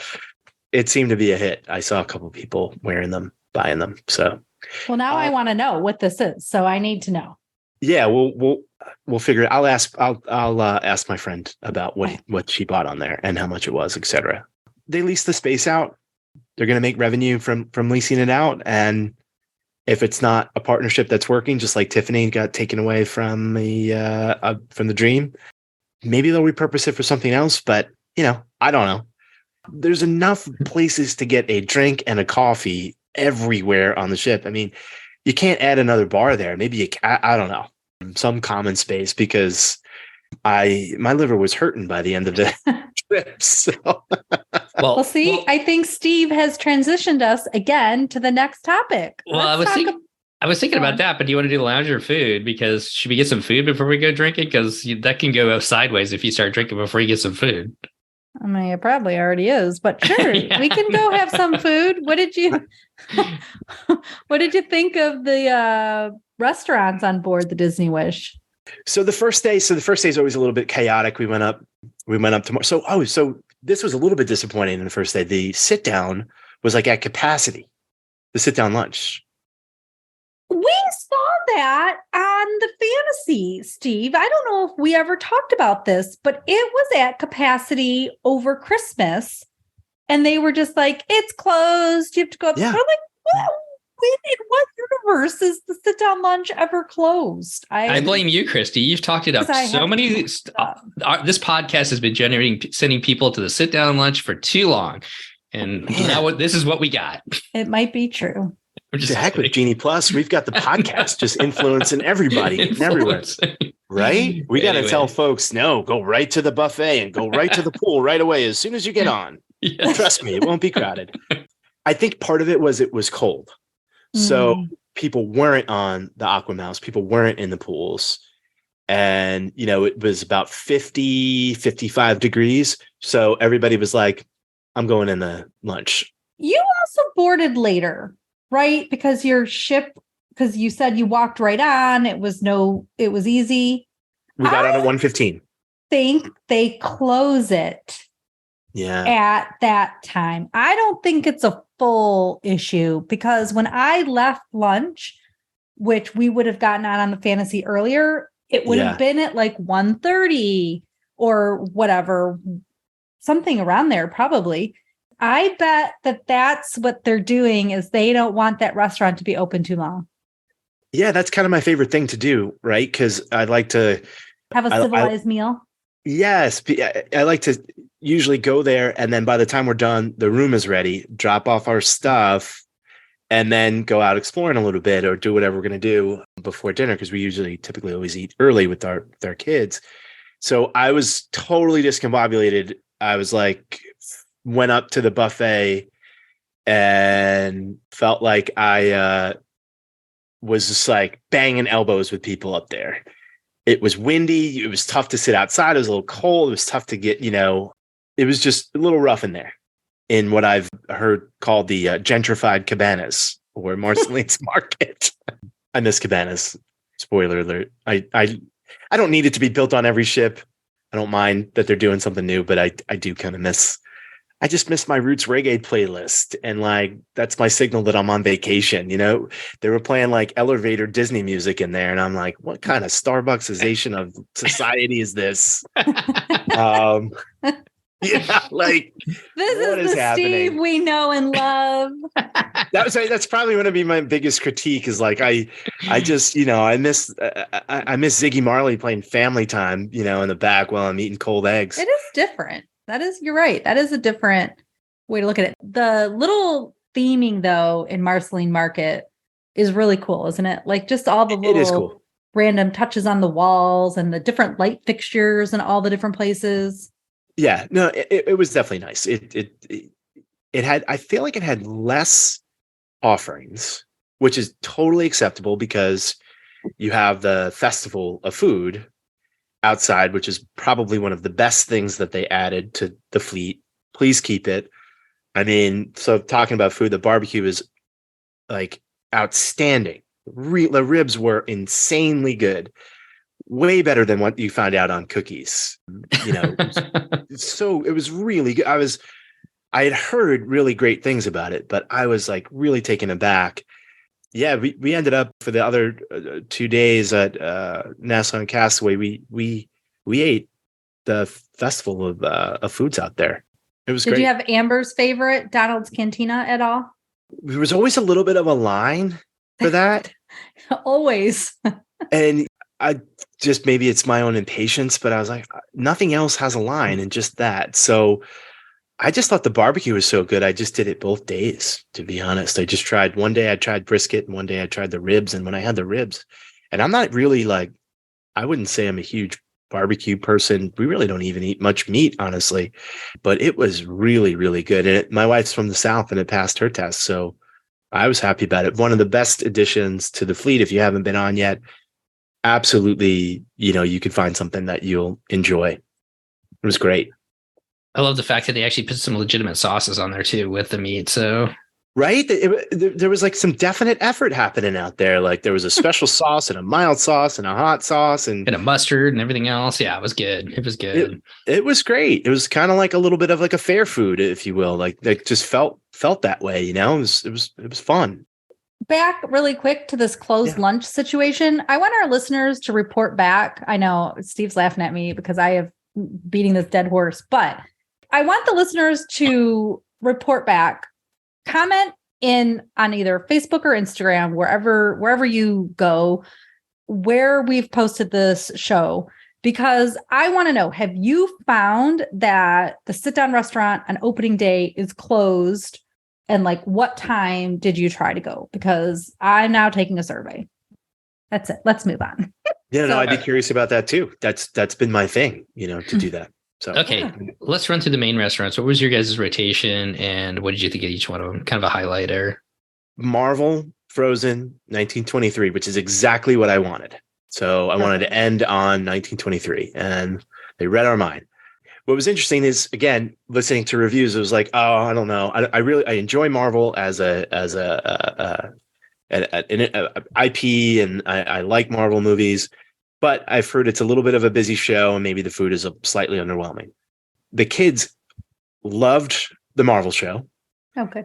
it seemed to be a hit. I saw a couple people wearing them, buying them. So, Well, now I want to know what this is. So I need to know. yeah, we'll figure it. I'll ask my friend about what she bought on there and how much it was, etc. They lease the space out. They're going to make revenue from leasing it out, and if it's not a partnership that's working, just like Tiffany got taken away from the Dream, maybe they'll repurpose it for something else. But I don't know. There's enough places to get a drink and a coffee everywhere on the ship. I mean, you can't add another bar there. Maybe I don't know, some common space, because my liver was hurting by the end of the trip. So. Well, see, I think Steve has transitioned us again to the next topic. Well, I was thinking about that, but do you want to do lounge or food? Because should we get some food before we go drinking? Because that can go sideways if you start drinking before you get some food. I mean, it probably already is, but sure, yeah. We can go have some food. What did you think of the restaurants on board the Disney Wish? So the first day is always a little bit chaotic. We went up tomorrow. So this was a little bit disappointing in the first day. The sit down was like at capacity, the sit down lunch. We saw that on the Fantasy, Steve. I don't know if we ever talked about this, but it was at capacity over Christmas. And they were just like, it's closed. You have to go up. Yeah. We're like, what? In what universe is the sit down lunch ever closed? I blame you, Christy. You've talked it up so many. This podcast has been sending people to the sit down lunch for too long. And now this is what we got. It might be true. The heck with Genie Plus, we've got the podcast just influencing everybody and everywhere, right? We got to tell folks, no, go right to the buffet and go right to the pool right away as soon as you get on. Yes. Trust me, it won't be crowded. I think part of it was cold. So people weren't on the AquaMouse. People weren't in the pools. And, it was about 50, 55 degrees. So everybody was like, I'm going in the lunch. You also boarded later. Right? Because your ship, because you said you walked right on. It was easy. We got on at 1:15. Think they close it. Yeah. At that time. I don't think it's a full issue, because when I left lunch, which we would have gotten on the Fantasy earlier, it would have been at like 1:30 or whatever, something around there probably. I bet that's what they're doing, is they don't want that restaurant to be open too long. Yeah, that's kind of my favorite thing to do, right? Because I like to have a civilized meal. Yes, I like to usually go there, and then by the time we're done, the room is ready, drop off our stuff, and then go out exploring a little bit or do whatever we're going to do before dinner, because we typically always eat early with our kids. So I was totally discombobulated. I was like, went up to the buffet and felt like I was just like banging elbows with people up there. It was windy. It was tough to sit outside. It was a little cold. It was tough to get, it was just a little rough in there, in what I've heard called the gentrified cabanas, or Marceline's Market. I miss cabanas. Spoiler alert. I don't need it to be built on every ship. I don't mind that they're doing something new, but I do kind of I just miss my Roots Reggae playlist. And like, that's my signal that I'm on vacation. They were playing like elevator Disney music in there. And I'm like, what kind of Starbucksization of society is this? Like, this is the happening? Steve we know and love. That's probably going to be my biggest critique, is like, I just, I miss Ziggy Marley playing Family Time, in the back while I'm eating cold eggs. It is different. You're right. That is a different way to look at it. The little theming, though, in Marceline Market is really cool, isn't it? Like, just all the little random touches on the walls and the different light fixtures and all the different places. Yeah, no, it was definitely nice. It had, I feel like it had less offerings, which is totally acceptable, because you have the Festival of Food outside, which is probably one of the best things that they added to the fleet. Please keep it. I mean, so talking about food, the barbecue is like outstanding. The ribs were insanely good. Way better than what you found out on Cookies. So it was really good. I had heard really great things about it, but I was like really taken aback. Yeah, we ended up for the other 2 days at Nassau and Castaway. We ate the festival of foods out there. It was Did great. you have Amber's favorite Donald's Cantina at all? There was always a little bit of a line for that. Always. And I just, maybe it's my own impatience, but I was like, nothing else has a line and just that. So I just thought the barbecue was so good. I just did it both days, to be honest. I just tried, one day I tried brisket and one day I tried the ribs. And when I had the ribs, and I'm not really like, I wouldn't say I'm a huge barbecue person. We really don't even eat much meat, honestly, but it was really, really good. And my wife's from the South and it passed her test. So I was happy about it. One of the best additions to the fleet, if you haven't been on yet, absolutely, you could find something that you'll enjoy. It was great. I love the fact that they actually put some legitimate sauces on there too with the meat. So right, there was like some definite effort happening out there. Like there was a special sauce and a mild sauce and a hot sauce and a mustard and everything else. Yeah, it was good. It was good. It was great. It was kind of like a little bit of like a fair food, if you will. Like they just felt that way. It was fun. Back really quick to this closed lunch situation. I want our listeners to report back. I know Steve's laughing at me because I have beating this dead horse, but I want the listeners to report back, comment on either Facebook or Instagram, wherever you go, where we've posted this show, because I want to know, have you found that the sit down restaurant on opening day is closed? And like, what time did you try to go? Because I'm now taking a survey. That's it. Let's move on. Yeah, no, I'd be curious about that too. That's been my thing, to do that. So okay, let's run through the main restaurants. What was your guys' rotation, and what did you think of each one of them? Kind of a highlighter. Marvel, Frozen, 1923, which is exactly what I wanted. So I wanted to end on 1923, and they read our mind. What was interesting is, again, listening to reviews, it was like, oh, I don't know. I enjoy Marvel as an IP, and I like Marvel movies, but I've heard it's a little bit of a busy show and maybe the food is slightly underwhelming. The kids loved the Marvel show. Okay.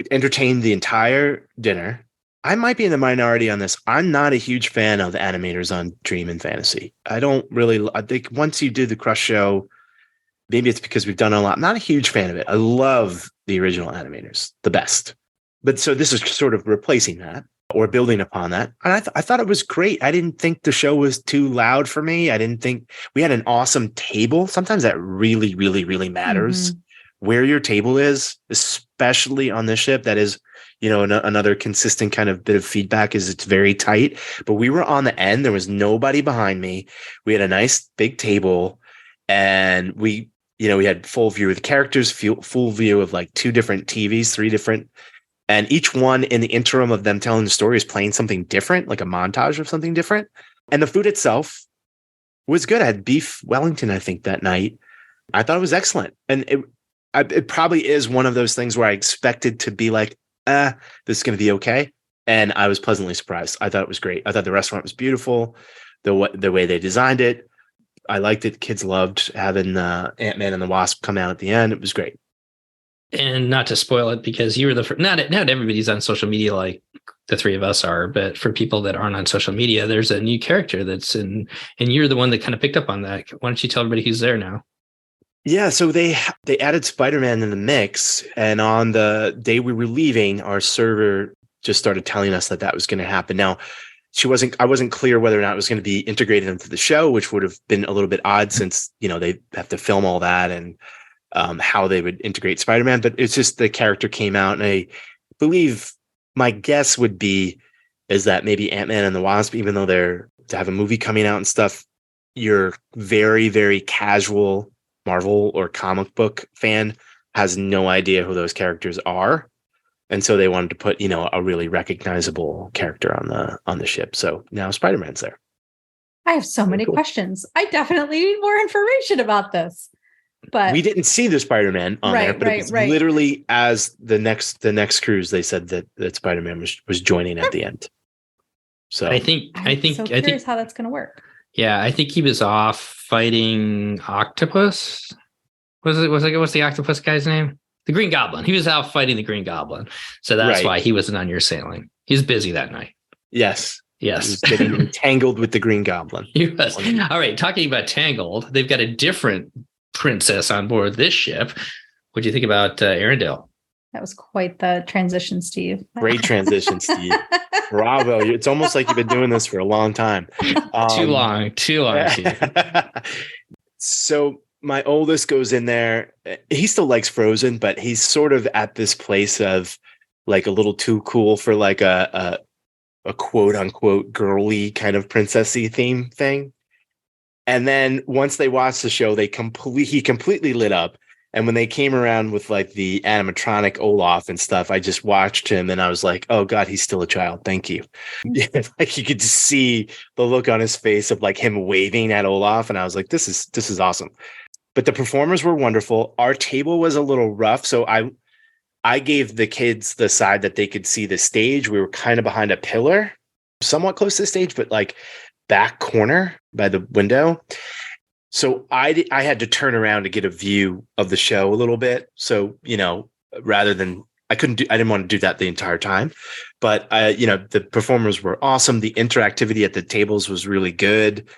Entertained the entire dinner. I might be in the minority on this. I'm not a huge fan of the animators on Dream and Fantasy. I think once you do the Crush show, maybe it's because we've done a lot. I'm not a huge fan of it. I love the original animators, the best. But so this is sort of replacing that or building upon that. And I thought it was great. I didn't think the show was too loud for me. I didn't think we had an awesome table. Sometimes that really, really, really matters where your table is, especially on this ship. That is, another consistent kind of bit of feedback is it's very tight. But we were on the end. There was nobody behind me. We had a nice big table, and we had full view of the characters, full view of like 2 different TVs, 3 different. And each one in the interim of them telling the story is playing something different, like a montage of something different. And the food itself was good. I had beef Wellington, I think, that night. I thought it was excellent. And it probably is one of those things where I expected to be like, this is going to be okay. And I was pleasantly surprised. I thought it was great. I thought the restaurant was beautiful. The way they designed it. I liked it. Kids loved having Ant-Man and the Wasp come out at the end. It was great. And not to spoil it, because you were the first, not everybody's on social media like the 3 of us are, but for people that aren't on social media, there's a new character that's in, and you're the one that kind of picked up on that. Why don't you tell everybody who's there now? Yeah, so they added Spider-Man in the mix, and on the day we were leaving, our server just started telling us that was going to happen. Now, I wasn't clear whether or not it was going to be integrated into the show, which would have been a little bit odd since, they have to film all that and how they would integrate Spider-Man. But it's just the character came out, and I believe my guess would be is that maybe Ant-Man and the Wasp, even though they're to have a movie coming out and stuff, your very, very casual Marvel or comic book fan has no idea who those characters are. And so they wanted to put, a really recognizable character on the ship. So now Spider-Man's there. I have so many questions. I definitely need more information about this. But we didn't see the Spider-Man on there, but it was literally as the next cruise, they said that Spider-Man was joining at the end. So I'm so curious how that's going to work. Yeah, I think he was off fighting Octopus. What's the Octopus guy's name? The Green Goblin. He was out fighting the Green Goblin. So that's Right. why he wasn't on your sailing. He was busy that night. Yes. He Yes. was getting entangled with the Green Goblin. He was. All right. Talking about Tangled, they've got a different princess on board this ship. What do you think about Arendelle? That was quite the transition, Steve. Great transition, Steve. Bravo. It's almost like you've been doing this for a long time. Too long, Steve. So my oldest goes in there. He still likes Frozen, but he's sort of at this place of like a little too cool for like a quote unquote girly kind of princessy theme thing. And then once they watched the show, he completely lit up. And when they came around with like the animatronic Olaf and stuff, I just watched him and I was like, oh God, he's still a child. Thank you. Like you could just see the look on his face of like him waving at Olaf. And I was like, this is awesome. But the performers were wonderful. Our table was a little rough. So I gave the kids the side that they could see the stage. We were kind of behind a pillar, somewhat close to the stage, but like back corner by the window. So I had to turn around to get a view of the show a little bit. So, rather than I didn't want to do that the entire time, but the performers were awesome. The interactivity at the tables was really good.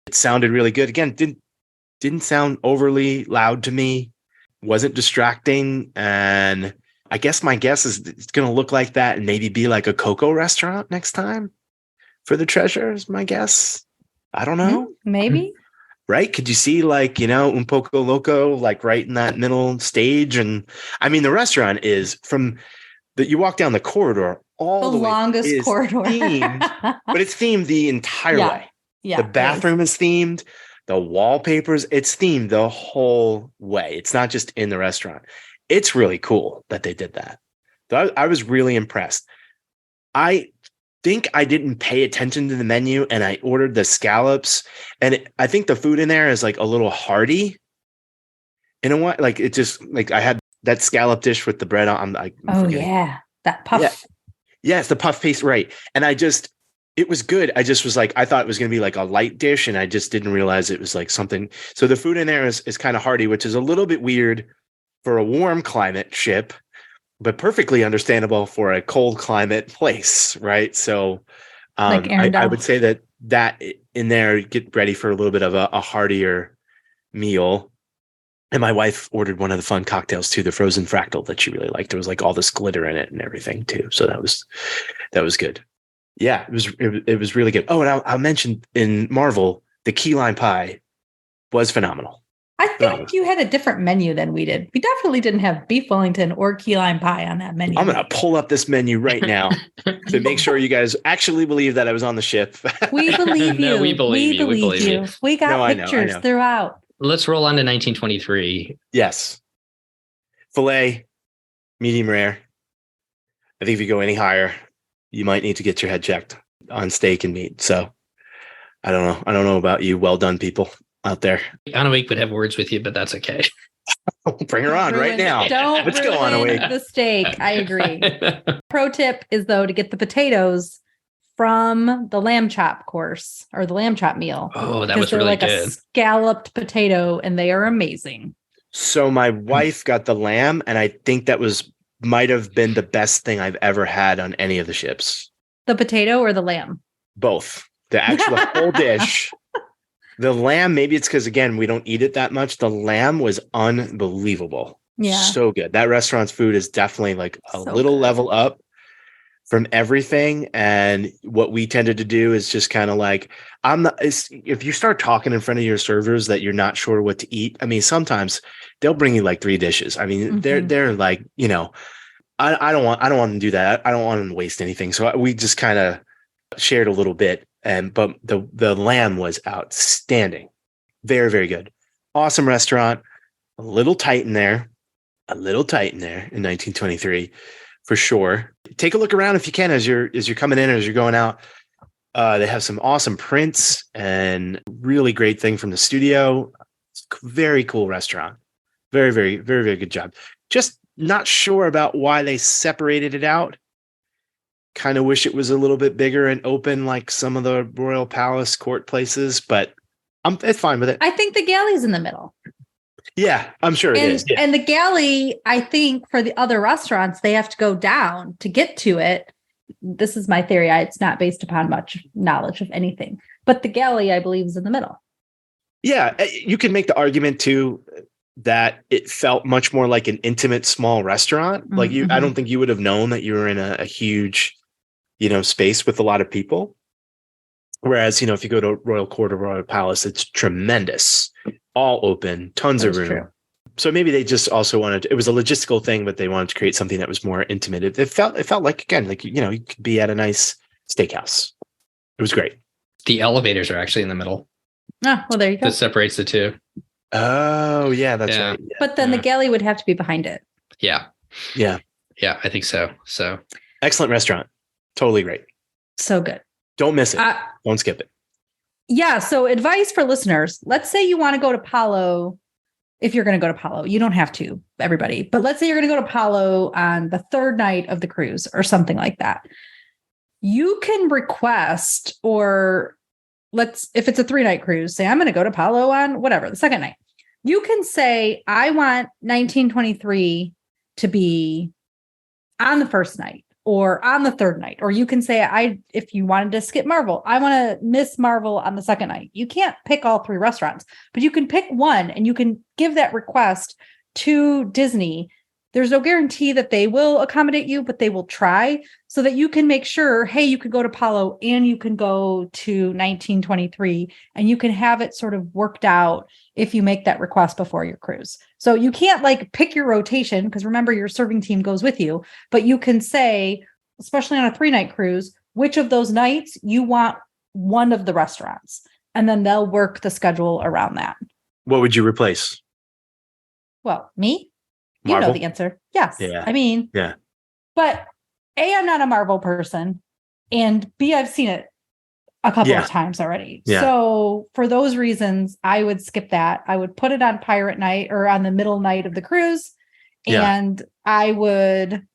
It sounded really good. Again, didn't sound overly loud to me. Wasn't distracting. And I guess my guess is it's going to look like that and maybe be like a Coco restaurant next time for the treasures. My guess. I don't know. Maybe. Right? Could you see like, Un Poco Loco, like right in that middle stage? And I mean, the restaurant is from that you walk down the corridor all the longest way corridor, themed, but it's themed the entire way. Yeah. The bathroom is themed, the wallpapers, it's themed the whole way. It's not just in the restaurant. It's really cool that they did that. So I was really impressed. I think I didn't pay attention to the menu and I ordered the scallops and I think the food in there is like a little hearty. You know what? Like it just like I had that scallop dish with the bread on. Yeah. That puff. Yeah. Yes, the puff paste. Right. And it was good. I just was like, I thought it was going to be like a light dish and I just didn't realize it was like something. So the food in there is kind of hearty, which is a little bit weird for a warm climate ship, but perfectly understandable for a cold climate place, right? So Like I would say that in there, get ready for a little bit of a heartier meal. And my wife ordered one of the fun cocktails too, the frozen fractal that she really liked. There was like all this glitter in it and everything too. So that was good. Yeah, it was really good. Oh, and I'll mention in Marvel, the key lime pie was phenomenal. I think you had a different menu than we did. We definitely didn't have beef Wellington or key lime pie on that menu. I'm going to pull up this menu right now to make sure you guys actually believe that I was on the ship. We believe you. No, we believe you. We got I pictures know. throughout. Let's roll on to 1923. Yes. Filet, medium rare. I think if you go any higher, you might need to get your head checked on steak and meat. So I don't know. I don't know about you. Well done, people out there. Anna Wake would have words with you, but that's okay. Bring her on right now. Don't Let's go on away. the steak. I agree. Pro tip is though to get the potatoes from the lamb chop course or the lamb chop meal. Oh, that was they're really like good. A scalloped potato, and they are amazing. So my wife got the lamb, and I think that might have been the best thing I've ever had on any of the ships. The potato or the lamb? Both. The actual whole dish. The lamb, maybe it's because, again, we don't eat it that much. The lamb was unbelievable. Yeah. So good. That restaurant's food is definitely like a So little good. level up from everything. And what we tended to do is just kind of like, if you start talking in front of your servers that you're not sure what to eat, I mean, sometimes they'll bring you like 3 dishes. I mean, they're like, I don't want to do that. I don't want them to waste anything. So we just kind of shared a little bit. But the lamb was outstanding. Very, very good. Awesome restaurant. A little tight in there in 1923 for sure. Take a look around if you can as you're coming in or as you're going out. They have some awesome prints and really great thing from the studio. Very cool restaurant. Very, very, very, very good job. Just not sure about why they separated it out. Kind of wish it was a little bit bigger and open like some of the Royal Palace court places, but it's fine with it. I think the galley's in the middle. Yeah, I'm sure it is. Yeah. And the galley, I think for the other restaurants, they have to go down to get to it. This is my theory. It's not based upon much knowledge of anything, but the galley, I believe, is in the middle. Yeah, you can make the argument too that it felt much more like an intimate small restaurant. Like I don't think you would have known that you were in a huge, space with a lot of people. Whereas, if you go to Royal Court or Royal Palace, it's tremendous, all open, tons of room. True. So maybe they just also wanted, it was a logistical thing, but they wanted to create something that was more intimate. It felt like, again, like, you could be at a nice steakhouse. It was great. The elevators are actually in the middle. Oh, well, there you go. That separates the two. Oh, yeah, that's right. Yeah. But then the galley would have to be behind it. Yeah. Yeah. Yeah, I think so. So excellent restaurant. Totally great. So good. Don't miss it. Don't skip it. Yeah. So advice for listeners. Let's say you want to go to Palo. If you're going to go to Palo, you don't have to, everybody. But let's say you're going to go to Palo on the third night of the cruise or something like that. You can request, or if it's a 3-night cruise, say I'm going to go to Palo on whatever, the second night. You can say, I want 1923 to be on the first night or on the third night. Or you can say, if you wanted to skip Marvel, I want to miss Marvel on the second night. You can't pick all 3 restaurants, but you can pick one and you can give that request to Disney. There's no guarantee that they will accommodate you, but they will try so that you can make sure, hey, you could go to Palo and you can go to 1923 and you can have it sort of worked out if you make that request before your cruise. So you can't pick your rotation because remember your serving team goes with you, but you can say, especially on a 3-night cruise, which of those nights you want one of the restaurants, and then they'll work the schedule around that. What would you replace? Well, me? Marvel? You know the answer. Yes. Yeah. I mean, yeah. But A, I'm not a Marvel person. And B, I've seen it a couple of times already. Yeah. So for those reasons, I would skip that. I would put it on Pirate Night or on the middle night of the cruise. And I would,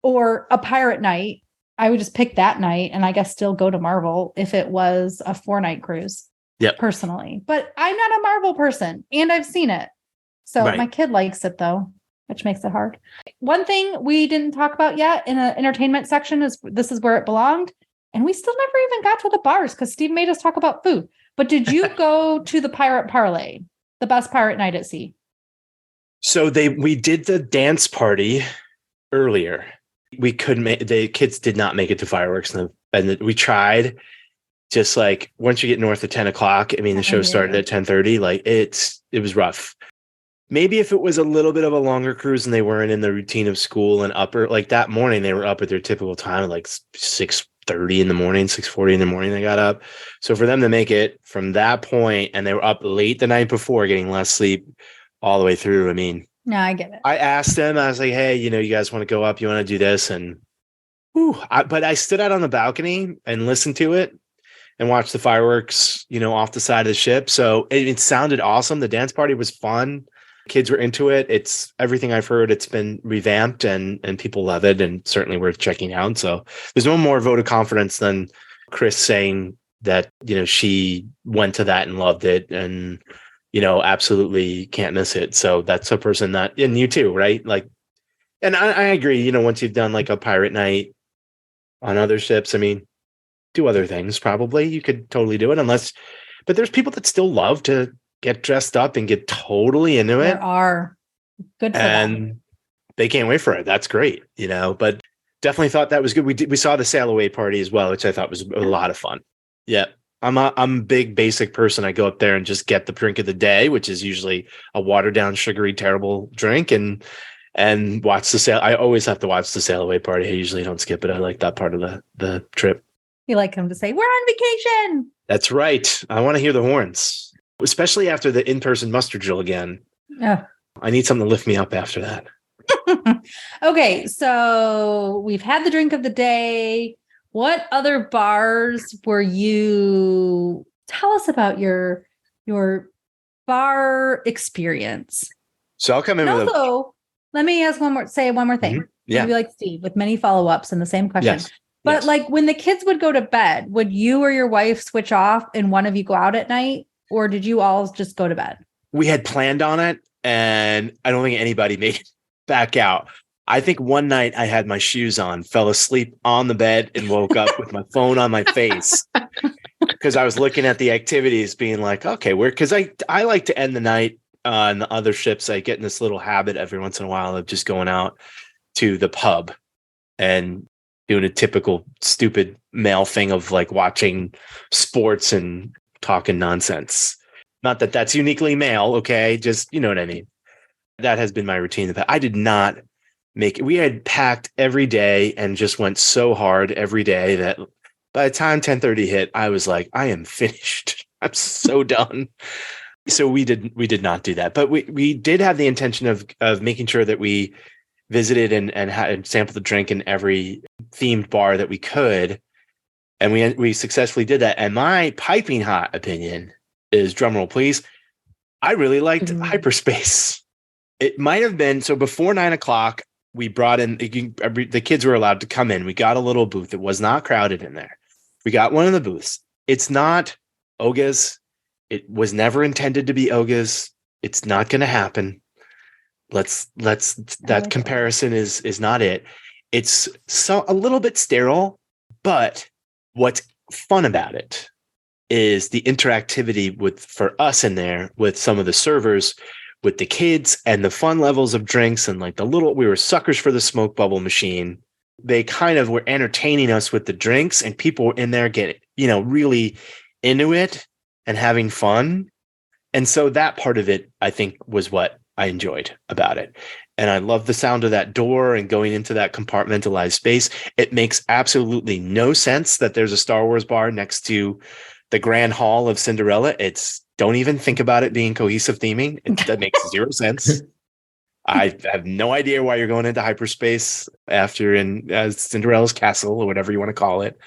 or a Pirate Night, I would just pick that night and I guess still go to Marvel if it was a 4-night cruise. Yep. Personally. But I'm not a Marvel person and I've seen it. So my kid likes it though, which makes it hard. One thing we didn't talk about yet in the entertainment section is this is where it belonged. And we still never even got to the bars because Steve made us talk about food. But did you go to the Pirate Parlay, the best pirate night at sea? So we did the dance party earlier. We couldn't the kids did not make it to fireworks. And we tried. Just once you get north of 10 o'clock, I mean, the show started at 10:30. It was rough. Maybe if it was a little bit of a longer cruise and they weren't in the routine of school and that morning, they were up at their typical time at 6:30 in the morning, 6:40 in the morning, they got up. So for them to make it from that point and they were up late the night before getting less sleep all the way through. I mean, no, I get it. I asked them, I was like, hey, you guys want to go up? You want to do this? And but I stood out on the balcony and listened to it and watched the fireworks, off the side of the ship. So it sounded awesome. The dance party was fun. Kids were into it. It's everything I've heard. It's been revamped and people love it and certainly worth checking out. So there's no more vote of confidence than Chris saying that, she went to that and loved it and, absolutely can't miss it. So that's a person that, and you too, right? And I agree, once you've done a pirate night on other ships, I mean, do other things. Probably you could totally do it but there's people that still love to get dressed up and get totally into it. There are. Good for them. And they can't wait for it. That's great, but definitely thought that was good. We saw the sail away party as well, which I thought was a lot of fun. Yeah. I'm a big basic person. I go up there and just get the drink of the day, which is usually a watered down, sugary, terrible drink and watch the sail. I always have to watch the sail away party. I usually don't skip it. I like that part of the trip. You like him to say, we're on vacation. That's right. I want to hear the horns. Especially after the in-person muster drill again. Yeah. I need something to lift me up after that. Okay, so we've had the drink of the day. What other bars were you? Tell us about your bar experience. So I'll come in with also, let me ask one more thing. Mm-hmm. Yeah. Maybe like Steve with many follow-ups in the same question. Yes. But when the kids would go to bed, would you or your wife switch off and one of you go out at night? Or did you all just go to bed? We had planned on it. and I don't think anybody made it back out. I think one night I had my shoes on, fell asleep on the bed, and woke up with my phone on my face because I was looking at the activities, being like, okay, because I like to end the night on the other ships. I get in this little habit every once in a while of just going out to the pub and doing a typical stupid male thing of like watching sports and talking nonsense. Not that that's uniquely male, okay? Just, you know what I mean? That has been my routine. I did not make it. We had packed every day and just went so hard every day that by the time 10:30 hit, I was like, I am finished. I'm so done. So we did not do that. But we did have the intention of making sure that we visited and sampled the drink in every themed bar that we could. And we successfully did that. And my piping hot opinion is, drumroll please, I really liked Hyperspace. It might have been, so before 9:00, we brought in, the kids were allowed to come in. We got a little booth. It was not crowded in there. We got one of the booths. It's not Oga's. It was never intended to be Oga's. It's not going to happen. That comparison is not it. It's a little bit sterile, but what's fun about it is the interactivity for us in there with some of the servers, with the kids, and the fun levels of drinks, and like we were suckers for the smoke bubble machine. They kind of were entertaining us with the drinks, and people were in there getting, really into it and having fun. And so that part of it, I think, was what I enjoyed about it. And I love the sound of that door and going into that compartmentalized space. It makes absolutely no sense that there's a Star Wars bar next to the Grand Hall of Cinderella. Don't even think about it being cohesive theming. That makes zero sense. I have no idea why you're going into hyperspace after in Cinderella's castle or whatever you want to call it.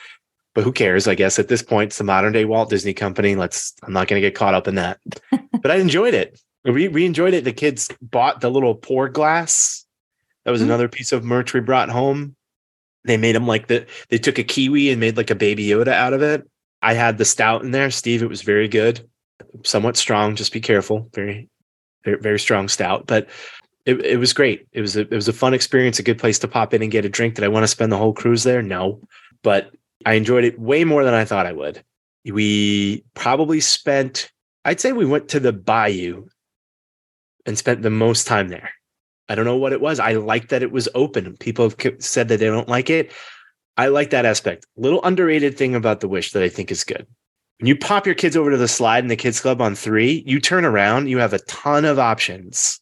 But who cares? I guess at this point, it's the modern day Walt Disney Company. I'm not going to get caught up in that. But I enjoyed it. We enjoyed it. The kids bought the little pour glass. That was another piece of merch we brought home. They made them they took a kiwi and made like a baby Yoda out of it. I had the stout in there, Steve. It was very good. Somewhat strong. Just be careful. Very, very, very strong stout. But it was great. It was a fun experience. A good place to pop in and get a drink. Did I want to spend the whole cruise there? No. But I enjoyed it way more than I thought I would. We probably I'd say we went to the bayou and spent the most time there. I don't know what it was. I liked that it was open. People have said that they don't like it. I like that aspect. Little underrated thing about the Wish that I think is good. When you pop your kids over to the slide in the kids club on 3, you turn around, you have a ton of options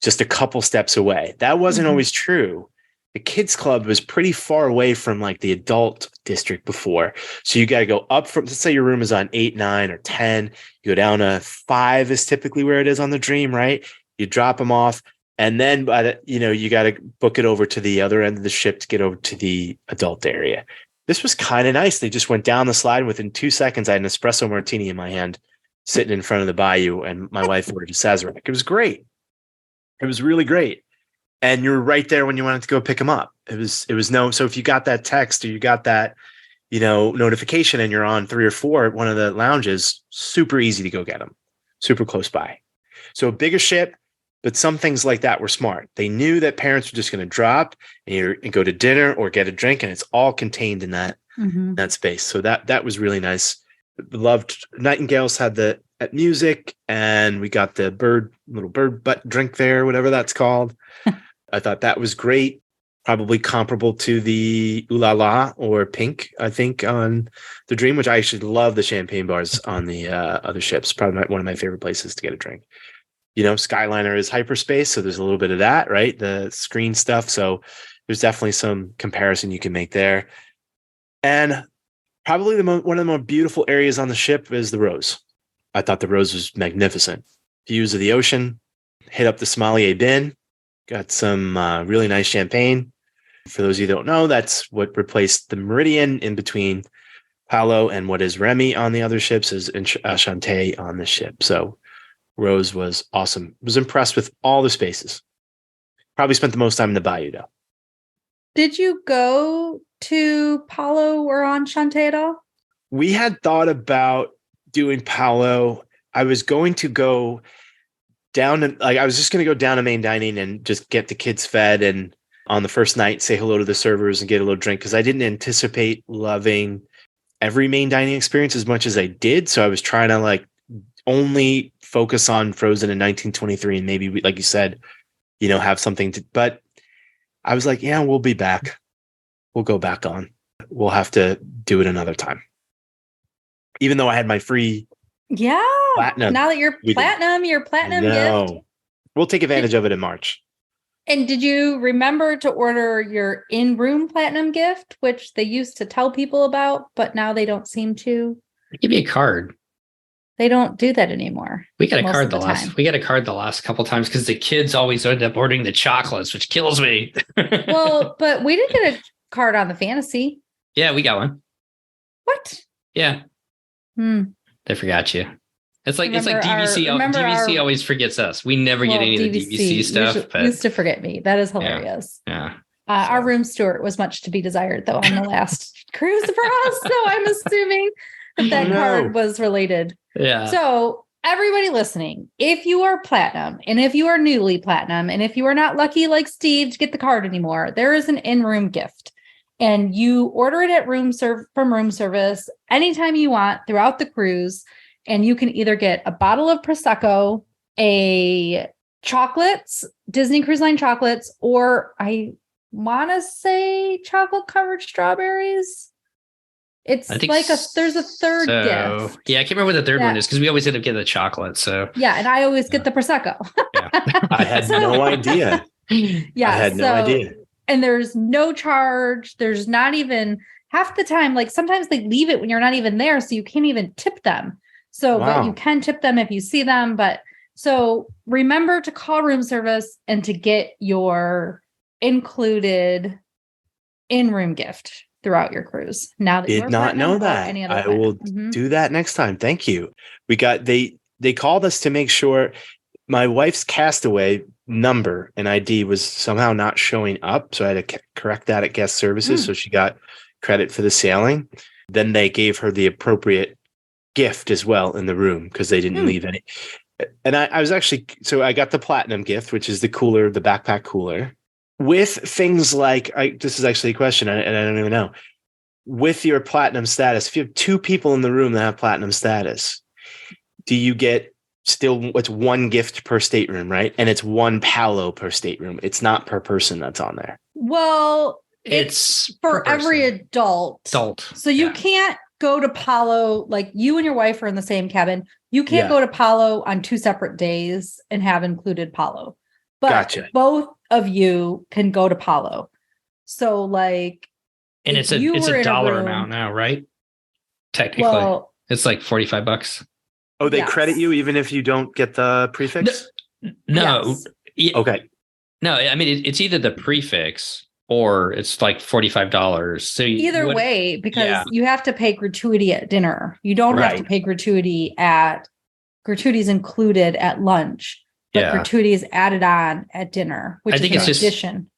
just a couple steps away. That wasn't always true. The kids club was pretty far away from like the adult district before. So you got to go up from, let's say your room is on 8, 9, or 10. You go down to 5 is typically where it is on the Dream, right? You drop them off. And then you got to book it over to the other end of the ship to get over to the adult area. This was kind of nice. They just went down the slide. And within 2 seconds, I had an espresso martini in my hand, sitting in front of the bayou, and my wife ordered a Sazerac. It was great. It was really great. And you were right there when you wanted to go pick them up. It was so if you got that text or you got that, notification and you're on 3 or 4 at one of the lounges, super easy to go get them, super close by. So a bigger ship, but some things like that were smart. They knew that parents were just going to drop and go to dinner or get a drink, and it's all contained in that space. So that was really nice. Loved Nightingales had the music, and we got the little bird butt drink there, whatever that's called. I thought that was great. Probably comparable to the Ooh La La or Pink, I think, on the Dream, which I actually love the champagne bars on the other ships. Probably one of my favorite places to get a drink. Skyliner is hyperspace, so there's a little bit of that, right? The screen stuff. So there's definitely some comparison you can make there. And probably one of the more beautiful areas on the ship is the Rose. I thought the Rose was magnificent. Views of the ocean, hit up the Sommelier Bin, got some really nice champagne. For those of you who don't know, that's what replaced the Meridian in between Paolo and what is Remy on the other ships is Enchante on the ship. So Rose was awesome. Was impressed with all the spaces. Probably spent the most time in the bayou, though. Did you go to Paolo or Enchante at all? We had thought about doing Paolo. I was going to go down and like I was just going to go down to main dining and just get the kids fed, and on the first night say hello to the servers and get a little drink, because I didn't anticipate loving every main dining experience as much as I did. So I was trying to like only focus on Frozen in 1923 and maybe like you said, have something to, but I was like, yeah, we'll be back. We'll go back on. We'll have to do it another time. Even though I had my free platinum. Now that you're platinum, gift. We'll take advantage of it in March. And did you remember to order your in-room platinum gift, which they used to tell people about, but now they don't seem to? Give me a card. They don't do that anymore. We got a card the last couple times because the kids always end up ordering the chocolates, which kills me. Well, but we didn't get a card on the fantasy. Yeah, we got one. What? Yeah. They forgot you. It's like DVC. DVC always forgets us. We never get any of the DVC stuff. Used to forget me. That is hilarious. Yeah. Our room steward was much to be desired, though, on the last cruise for us. So I'm assuming that card was related. Yeah. So everybody listening, if you are platinum and if you are newly platinum and if you are not lucky like Steve to get the card anymore, there is an in-room gift. And you order it at from room service anytime you want throughout the cruise. And you can either get a bottle of Prosecco, a chocolates, Disney Cruise Line chocolates, or I want to say chocolate covered strawberries. It's like there's a third gift. Yeah, I can't remember what the third one is because we always end up getting the chocolate. So yeah, and I always get the Prosecco. I had no idea. Yeah, I had no idea. And there's no charge. There's not even half the time. Like sometimes they leave it when you're not even there, so you can't even tip them. So, but you can tip them if you see them. But so remember to call room service and to get your included in-room gift throughout your cruise. Now that did not know that, I will do that next time. Thank you. We got they called us to make sure my wife's Castaway number and ID was somehow not showing up, so I had to correct that at guest services. So she got credit for the sailing. Then they gave her the appropriate gift as well in the room because they didn't leave any. And I was actually, so I got the platinum gift, which is the cooler, the backpack cooler, with things like, this is actually a question, and I don't even know. With your platinum status, if you have two people in the room that have platinum status, do you get it's one gift per stateroom, right? And it's one Palo per stateroom. It's not per person that's on there. Well, it's for every adult. So you can't go to Palo, like you and your wife are in the same cabin. You can't go to Palo on 2 separate days and have included Palo. But both of you can go to Palo. So like, and it's a dollar amount now, right? Technically, it's like $45. Oh, they credit you even if you don't get the prefix? No. Yes. Okay. No, I mean, it's either the prefix or it's like $45. So either way, because you have to pay gratuity at dinner. You don't have to pay gratuities included at lunch, but gratuity is added on at dinner, which is an addition.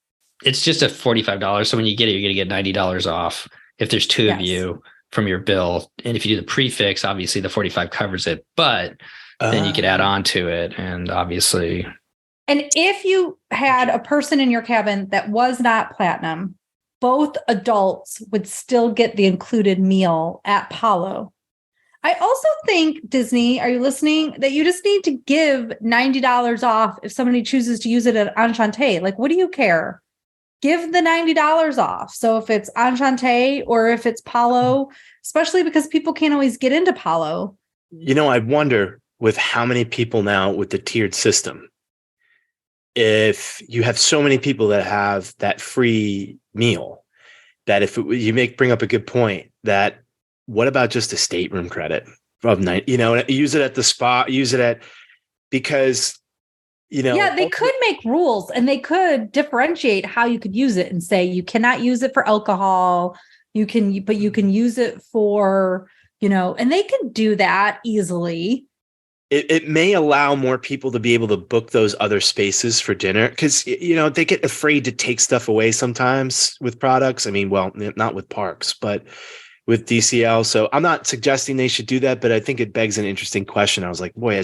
It's just a $45. So when you get it, you're going to get $90 off if there's two of you from your bill. And if you do the prefix, obviously the 45 covers it, but then you could add on to it. And obviously. And if you had a person in your cabin that was not platinum, both adults would still get the included meal at Palo. I also think, Disney, are you listening, that you just need to give $90 off if somebody chooses to use it at Enchante. Like, what do you care? Give the $90 off. So if it's Enchante or if it's Palo, especially because people can't always get into Palo. I wonder with how many people now with the tiered system, if you have so many people that have that free meal, that if bring up a good point, that what about just a stateroom credit of use it at the spa, because they could make rules and they could differentiate how you could use it and say you cannot use it for alcohol. But you can use it for, and they can do that easily. It may allow more people to be able to book those other spaces for dinner because, they get afraid to take stuff away sometimes with products. I mean, well, not with parks, but with DCL. So I'm not suggesting they should do that, but I think it begs an interesting question. I was like, boy,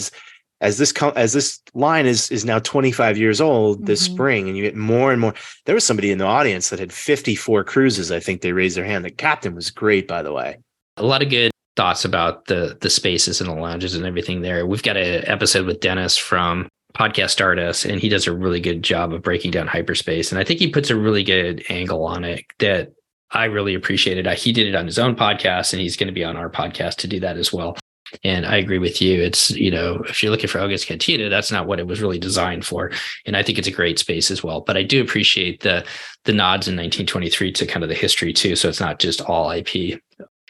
as this line is now 25 years old this spring, and you get more and more. There was somebody in the audience that had 54 cruises. I think they raised their hand. The captain was great, by the way. A lot of good thoughts about the spaces and the lounges and everything there. We've got an episode with Dennis from Podcast Stardust, and he does a really good job of breaking down hyperspace. And I think he puts a really good angle on it that I really appreciated. He did it on his own podcast, and he's going to be on our podcast to do that as well. And I agree with you. It's, if you're looking for Oga's Cantina, that's not what it was really designed for. And I think it's a great space as well. But I do appreciate the nods in 1923 to kind of the history too. So it's not just all IP.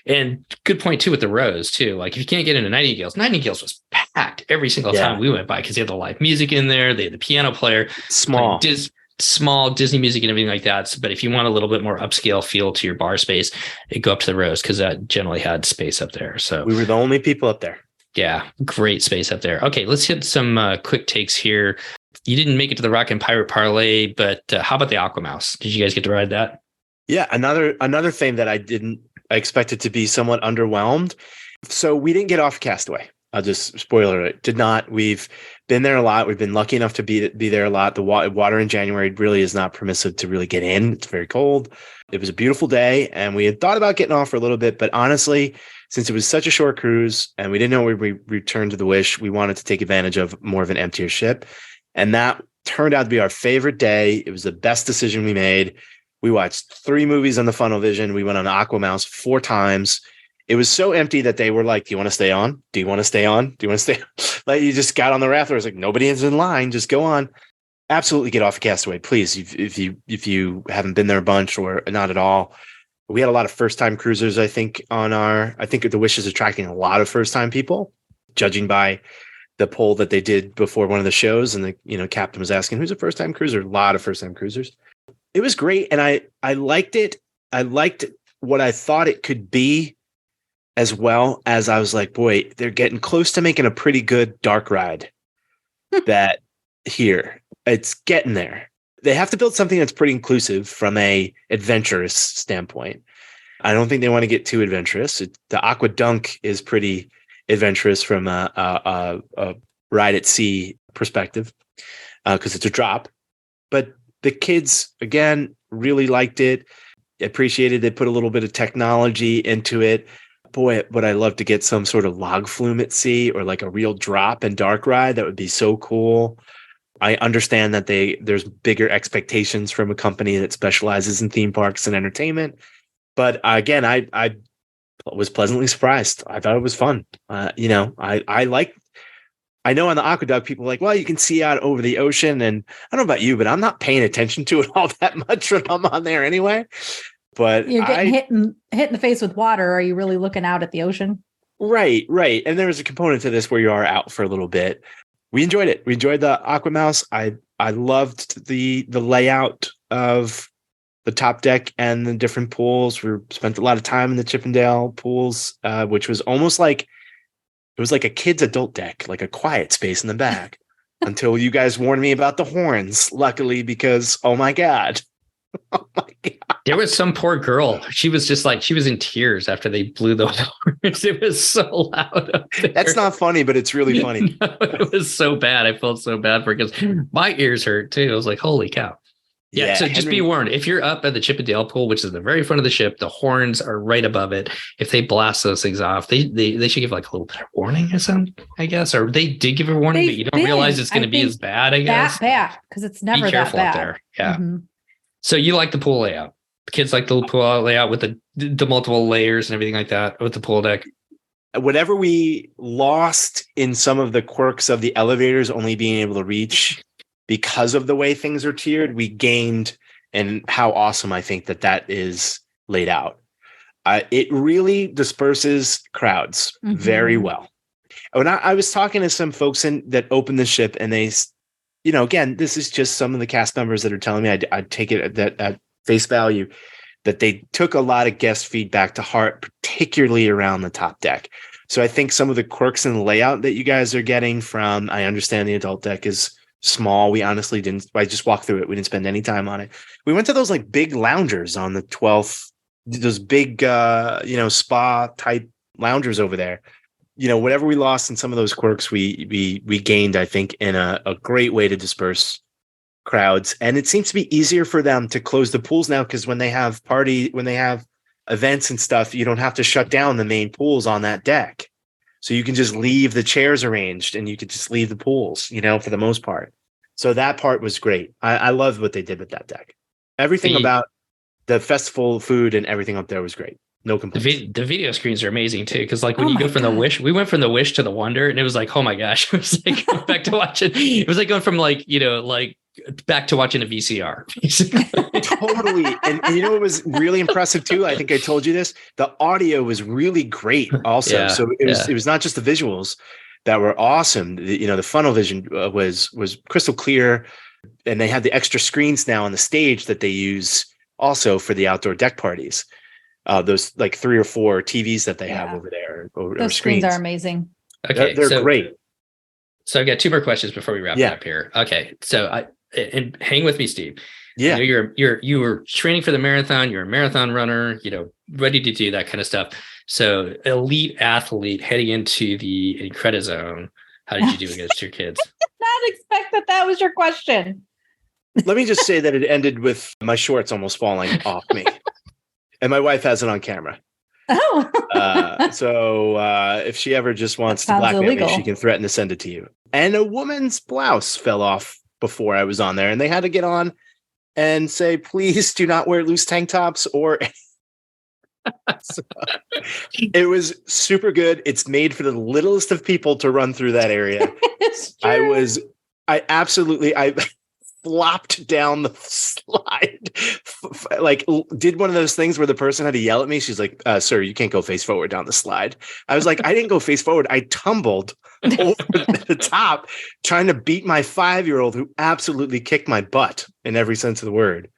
And good point too with the Rose too. Like if you can't get into Nightingales was packed every single time we went by because they had the live music in there. They had the piano player, small Disney music and everything like that. But if you want a little bit more upscale feel to your bar space, you go up to the Rose because that generally had space up there. So we were the only people up there. Yeah, great space up there. Okay, let's hit some quick takes here. You didn't make it to the Rock and Pirate Parlay, but how about the Aquamouse? Did you guys get to ride that? Yeah, another thing that I expected to be somewhat underwhelmed. So we didn't get off Castaway. I'll just spoiler it. Did not. We've been there a lot. We've been lucky enough to be there a lot. The water in January really is not permissive to really get in. It's very cold. It was a beautiful day, and we had thought about getting off for a little bit, but honestly, since it was such a short cruise and we didn't know when we returned to the Wish, we wanted to take advantage of more of an emptier ship. And that turned out to be our favorite day. It was the best decision we made. We watched 3 movies on the Funnel Vision. We went on Aquamouse 4 times. It was so empty that they were like, do you want to stay on? Do you want to stay on? Do you want to stay on? Like you just got on the raft. It was like, nobody is in line. Just go on. Absolutely get off of Castaway, please. If you haven't been there a bunch or not at all. We had a lot of first-time cruisers, I think the Wish is attracting a lot of first-time people, judging by the poll that they did before one of the shows. And the captain was asking, who's a first-time cruiser? A lot of first-time cruisers. It was great. And I liked it. I liked what I thought it could be, as well as I was like, boy, they're getting close to making a pretty good dark ride that here. It's getting there. They have to build something that's pretty inclusive from a adventurous standpoint. I don't think they want to get too adventurous. The Aqua Dunk is pretty adventurous from a ride at sea perspective because it's a drop. But the kids, again, really liked it, appreciated they put a little bit of technology into it. Boy, would I love to get some sort of log flume at sea or like a real drop and dark ride. That would be so cool. I understand that there's bigger expectations from a company that specializes in theme parks and entertainment. But again, I was pleasantly surprised. I thought it was fun. I know on the Aqueduct, people are like, well, you can see out over the ocean. And I don't know about you, but I'm not paying attention to it all that much when I'm on there anyway. But you're getting hit in the face with water. Are you really looking out at the ocean? Right. And there was a component to this where you are out for a little bit. We enjoyed it. We enjoyed the Aquamouse. I loved the layout of the top deck and the different pools. We spent a lot of time in the Chippendale pools, which was almost like it was like a kid's adult deck, like a quiet space in the back until you guys warned me about the horns, luckily, because, oh my God. There was some poor girl. She was just like, she was in tears after they blew the horns. It was so loud up there. That's not funny, but it's really funny. No, it was so bad. I felt so bad for her because my ears hurt too. I was like, holy cow. Yeah, so just be warned. If you're up at the Chippendale pool, which is the very front of the ship, the horns are right above it. If they blast those things off, they should give like a little bit of warning or something, I guess. Or they did give a warning, but you don't realize it's going to be as bad, I guess. That bad, because it's never that bad. Be careful up there. Yeah. Mm-hmm. So you like the pool layout. The kids like the pool layout with the multiple layers and everything like that with the pool deck. Whatever we lost in some of the quirks of the elevators only being able to reach because of the way things are tiered, we gained, and how awesome I think that is laid out. It really disperses crowds very well. When I was talking to some folks that opened the ship, and they, again, this is just some of the cast members that are telling me, I take it at face value, that they took a lot of guest feedback to heart, particularly around the top deck. So I think some of the quirks in the layout that you guys are getting from, I understand the adult deck is small. We honestly I just walked through it. We didn't spend any time on it. We went to those like big loungers on the 12th, those big, spa type loungers over there. whatever we lost in some of those quirks, we gained, I think, in a great way to disperse crowds. And it seems to be easier for them to close the pools now, because when they have events and stuff, you don't have to shut down the main pools on that deck. So you can just leave the chairs arranged and you could just leave the pools, for the most part. So that part was great. I loved what they did with that deck. Everything about the festival food and everything up there was great. No complaints. The video screens are amazing too. Cause like when you go from the Wish, we went from the Wish to the Wonder, and it was like, oh my gosh, it was like going back to watching. It was like going from like back to watching a VCR. Totally. And it was really impressive too. I think I told you this. The audio was really great also. Yeah, so it was not just the visuals that were awesome. The funnel vision was crystal clear, and they had the extra screens now on the stage that they use also for the outdoor deck parties. Those like 3 or 4 TVs that they have over there. Those screens are amazing. Okay, they're great. So I've got 2 more questions before we wrap it up here. Okay, so and hang with me, Steve. Yeah, you were training for the marathon. You're a marathon runner. Ready to do that kind of stuff. So, elite athlete heading into the Incredizone. How did you do against your kids? Not expect that was your question. Let me just say that it ended with my shorts almost falling off me, and my wife has it on camera. Oh, so if she ever just wants to blackmail me, she can threaten to send it to you. And a woman's blouse fell off before I was on there, and they had to get on and say, please do not wear loose tank tops or. So, it was super good. It's made for the littlest of people to run through that area. I flopped down the slide, like did one of those things where the person had to yell at me. She's like, sir, you can't go face forward down the slide. I was like, I didn't go face forward. I tumbled over the top trying to beat my 5-year-old who absolutely kicked my butt in every sense of the word.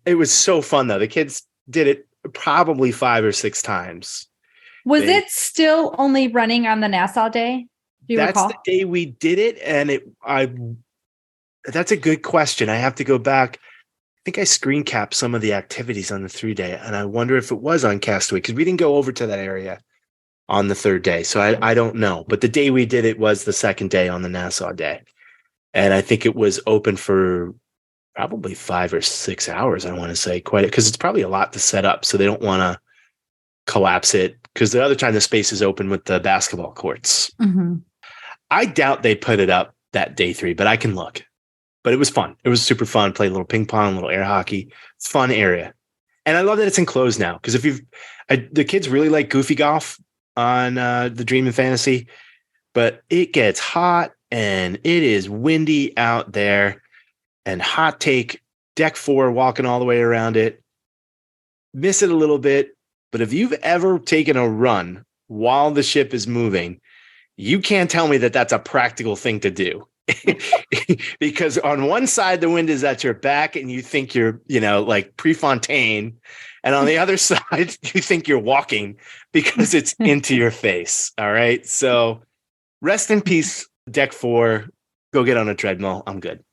It was so fun though. The kids did it probably 5 or 6 times. Was it still only running on the Nassau day? Do you recall? That's the day we did it. And that's a good question. I have to go back. I think I screen capped some of the activities on the 3-day, and I wonder if it was on Castaway, because we didn't go over to that area on the 3rd day. So I don't know. But the day we did it was the 2nd day on the Nassau day. And I think it was open for probably 5 or 6 hours, I want to say, because it's probably a lot to set up. So they don't want to collapse it, because the other time the space is open with the basketball courts. Mm-hmm. I doubt they put it up that day 3, but I can look. But it was fun. It was super fun. Play a little ping pong, a little air hockey. It's a fun area. And I love that it's enclosed now, because the kids really like goofy golf on the Dream and Fantasy, but it gets hot and it is windy out there. And hot take, deck 4, walking all the way around it. Miss it a little bit, but if you've ever taken a run while the ship is moving, you can't tell me that that's a practical thing to do. Because on one side, the wind is at your back and you think you're, like Prefontaine. And on the other side, you think you're walking because it's into your face. All right. So rest in peace, deck 4. Go get on a treadmill. I'm good.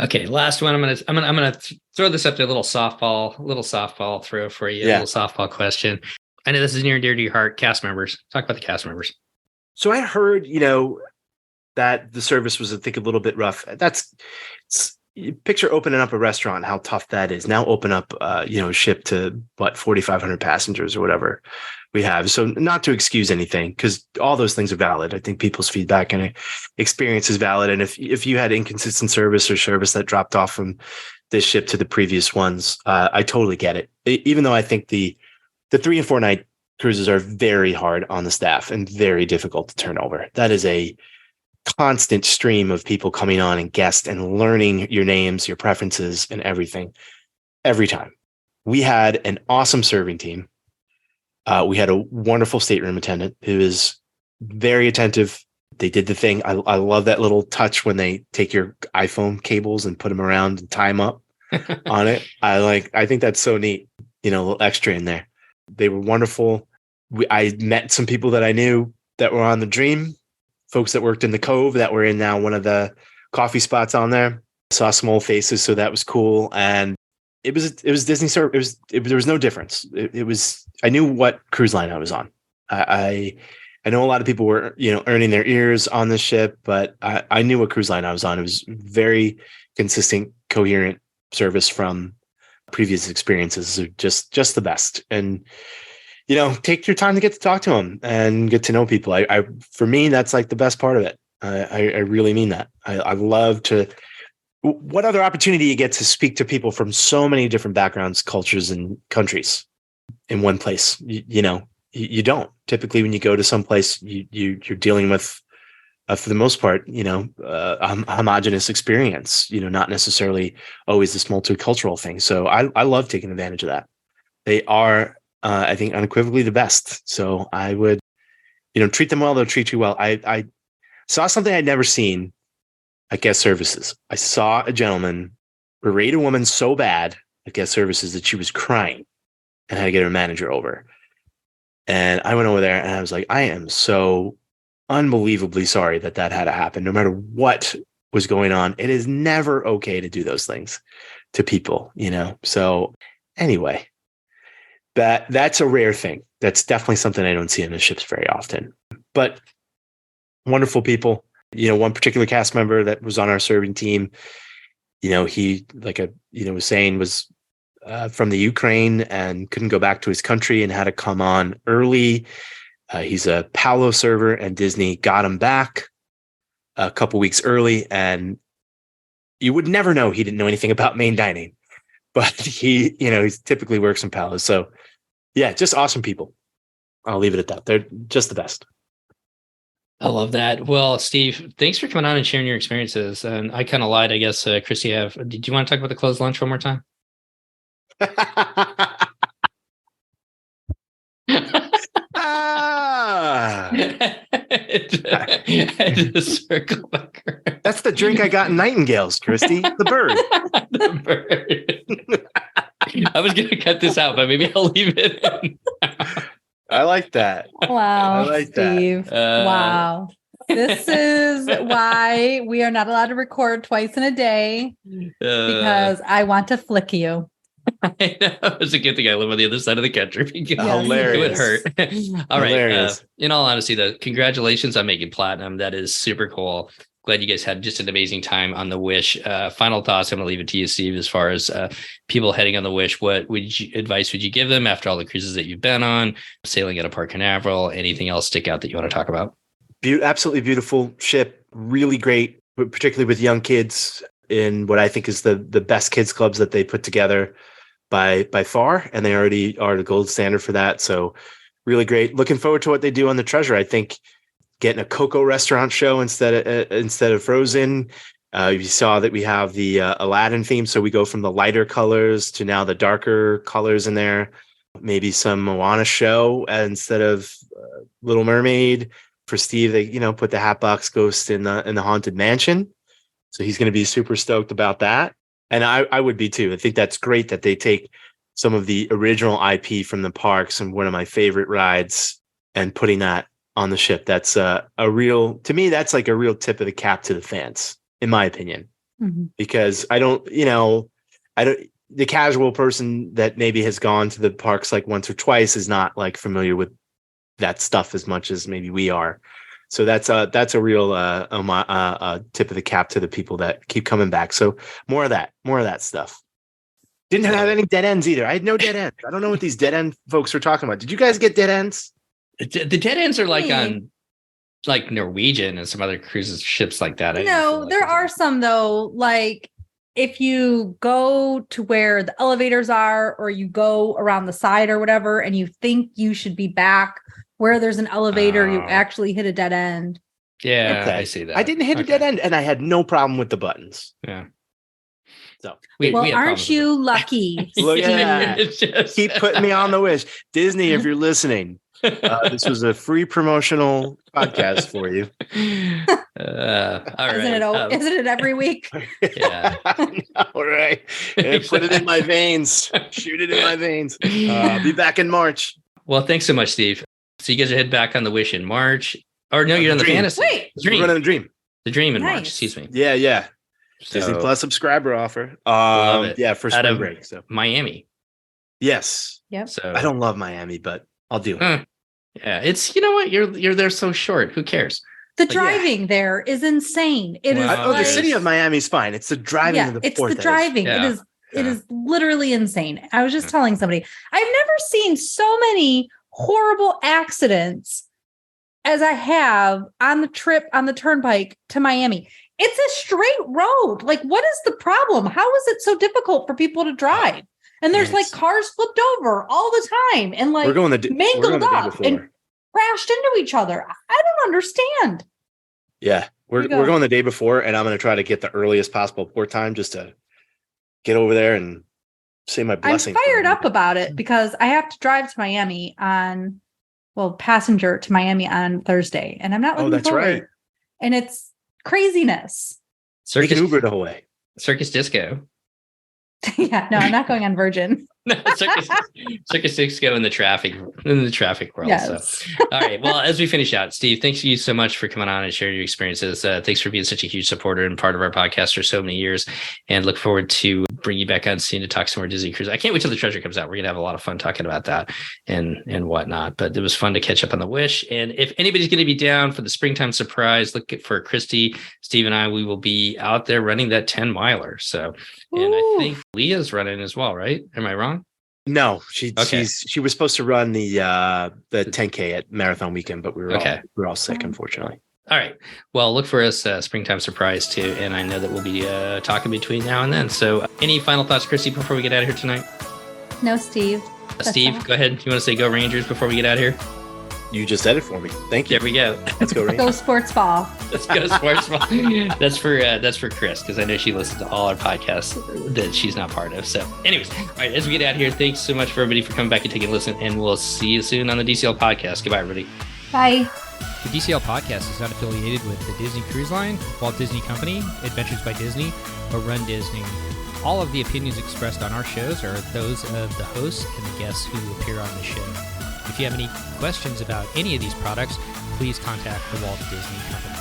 Okay, last one. I'm gonna throw this up to a little softball throw for you. Yeah. A little softball question. I know this is near and dear to your heart. Cast members. Talk about the cast members. So I heard, that the service was, I think, a little bit rough. Picture opening up a restaurant, how tough that is. Now open up, ship to 4,500 passengers or whatever we have. So not to excuse anything, because all those things are valid. I think people's feedback and experience is valid. And if you had inconsistent service or service that dropped off from this ship to the previous ones, I totally get it. Even though I think the 3 and 4 night cruises are very hard on the staff and very difficult to turn over. That is a constant stream of people coming on and guests and learning your names, your preferences, and everything every time. We had an awesome serving team. We had a wonderful stateroom attendant who is very attentive. They did the thing. I love that little touch when they take your iPhone cables and put them around and tie them up on it. I think that's so neat. A little extra in there. They were wonderful. I met some people that I knew that were on the Dream, folks that worked in the Cove that were in now one of the coffee spots on there. Saw some old faces, so that was cool. And it was Disney service. There was no difference. I knew what cruise line I was on. I I know a lot of people were, earning their ears on the ship, but I knew what cruise line I was on. It was very consistent, coherent service from previous experiences. So just the best. And, take your time to get to talk to them and get to know people. I for me, that's like the best part of it. I really mean that. I love to. What other opportunity you get to speak to people from so many different backgrounds, cultures, and countries in one place? You don't. Typically, when you go to some place, you're dealing with, for the most part, a homogenous experience. Not necessarily always this multicultural thing. So I love taking advantage of that. They are, I think, unequivocally the best. So I would, treat them well. They'll treat you well. I saw something I'd never seen at guest services. I saw a gentleman berate a woman so bad at guest services that she was crying and had to get her manager over. And I went over there and I was like, I am so unbelievably sorry that had to happen. No matter what was going on, it is never okay to do those things to people, So anyway, that's a rare thing. That's definitely something I don't see in the ships very often. But wonderful people. One particular cast member that was on our serving team, he was saying was from the Ukraine and couldn't go back to his country and had to come on early. He's a Palo server, and Disney got him back a couple weeks early. And you would never know he didn't know anything about main dining, but he typically works in Palo. So yeah, just awesome people. I'll leave it at that. They're just the best. I love that. Well, Steve, thanks for coming on and sharing your experiences. And I kind of lied, I guess. Christy, did you want to talk about the closed lunch one more time? Circle back. That's the drink I got in Nightingales, Christy. The bird. The bird. I was going to cut this out, but maybe I'll leave it in. I like that. Wow, I like Steve. Wow. This is why we are not allowed to record twice in a day, because I want to flick you. I know. It's a good thing I live on the other side of the country, because Hilarious. It would hurt. All right. In all honesty, though, congratulations on making platinum. That is super cool. Glad you guys had just an amazing time on the Wish. Final thoughts. I'm going to leave it to you, Steve, as far as people heading on the Wish. What advice would you give them after all the cruises that you've been on, sailing at a Park Canaveral? Anything else stick out that you want to talk about? Absolutely beautiful ship. Really great, particularly with young kids in what I think is the best kids clubs that they put together by far. And they already are the gold standard for that. So really great. Looking forward to what they do on the Treasure. I think getting a Coco restaurant show instead of Frozen. You saw that we have the Aladdin theme, so we go from the lighter colors to now the darker colors in there. Maybe some Moana show instead of Little Mermaid. For Steve, they put the Hatbox Ghost in the Haunted Mansion, so he's going to be super stoked about that, and I would be too. I think that's great that they take some of the original IP from the parks and one of my favorite rides and putting that on the ship. That's to me, that's like a real tip of the cap to the fans, in my opinion, because the casual person that maybe has gone to the parks like once or twice is not like familiar with that stuff as much as maybe we are. So that's a real tip of the cap to the people that keep coming back. So more of that stuff. Didn't have any dead ends either. I had no dead ends. I don't know what these dead end folks were talking about. Did you guys get dead ends? The dead ends are like on like Norwegian and some other cruises ships like that. No, there are some though. Like if you go to where the elevators are, or you go around the side or whatever, and you think you should be back where there's an elevator, you actually hit a dead end. Yeah, okay. I see that. I didn't hit a dead end, and I had no problem with the buttons. Yeah. So aren't you lucky? Look at that. Keep putting me on the Wish. Disney, if you're listening, this was a free promotional podcast for you. All right. Isn't it every week? Yeah. All right. Put it in my veins. Shoot it in my veins. I'll be back in March. Well, thanks so much, Steve. So you guys are heading back on the Wish in March. Or no, you're on the Fantasy. Wait. Dream. We're running the Dream. The Dream in Nice. March. Excuse me. Yeah. So, Disney Plus subscriber offer. love it. Yeah, for spring break. So Miami. yes. Yep. So I don't love Miami, but I'll do it. Yeah, it's, you know what, you're there so short. Who cares? The yeah. driving there is insane. It is Wow. The city of Miami's fine. It's the driving to the it's port. the driving. Yeah. It is literally insane. I was just telling somebody, I've never seen so many horrible accidents as I have on the trip on the turnpike to Miami. It's a straight road. Like, what is the problem? How is it so difficult for people to drive? And there's like cars flipped over all the time and like mangled up and crashed into each other. I don't understand. Yeah, we're going the day before, and I'm going to try to get the earliest possible port time just to get over there and say my blessing. I'm fired up about it because I have to drive to Miami passenger to Miami on Thursday, and I'm not looking forward. Right. And it's craziness. Circus Uber the whole way. Circus Disco. Yeah, no, I'm not going on Virgin. No, Circus Disco in the traffic world. Yes. So, all right. Well, as we finish out, Steve, thanks you so much for coming on and sharing your experiences. Thanks for being such a huge supporter and part of our podcast for so many years. And look forward to bringing you back on soon to talk some more Disney Cruise. I can't wait till the treasure comes out. We're gonna have a lot of fun talking about that and whatnot. But it was fun to catch up on the Wish. And if anybody's going to be down for the springtime surprise, look for Christy, Steve, and I. We will be out there running that 10-miler. So. And I think Leah's running as well, right? Am I wrong? No, she was supposed to run the 10K at Marathon Weekend, but we were all sick, unfortunately. All right. Well, look for us springtime surprise too, and I know that we'll be talking between now and then. So, any final thoughts, Christy, before we get out of here tonight? No, Steve. Steve, go ahead. You want to say go Rangers before we get out of here? You just said it for me. Thank you. There we go. Let's go Rangers. Go sports ball. Let's go sports ball. That's for Chris, because I know she listens to all our podcasts that she's not part of. So anyways, all right, as we get out of here, thanks so much for everybody for coming back and taking a listen, and we'll see you soon on the DCL podcast. Goodbye, everybody. Bye. The DCL podcast is not affiliated with the Disney Cruise Line, Walt Disney Company, Adventures by Disney, or Run Disney. All of the opinions expressed on our shows are those of the hosts and the guests who appear on the show. If you have any questions about any of these products, please contact the Walt Disney Company.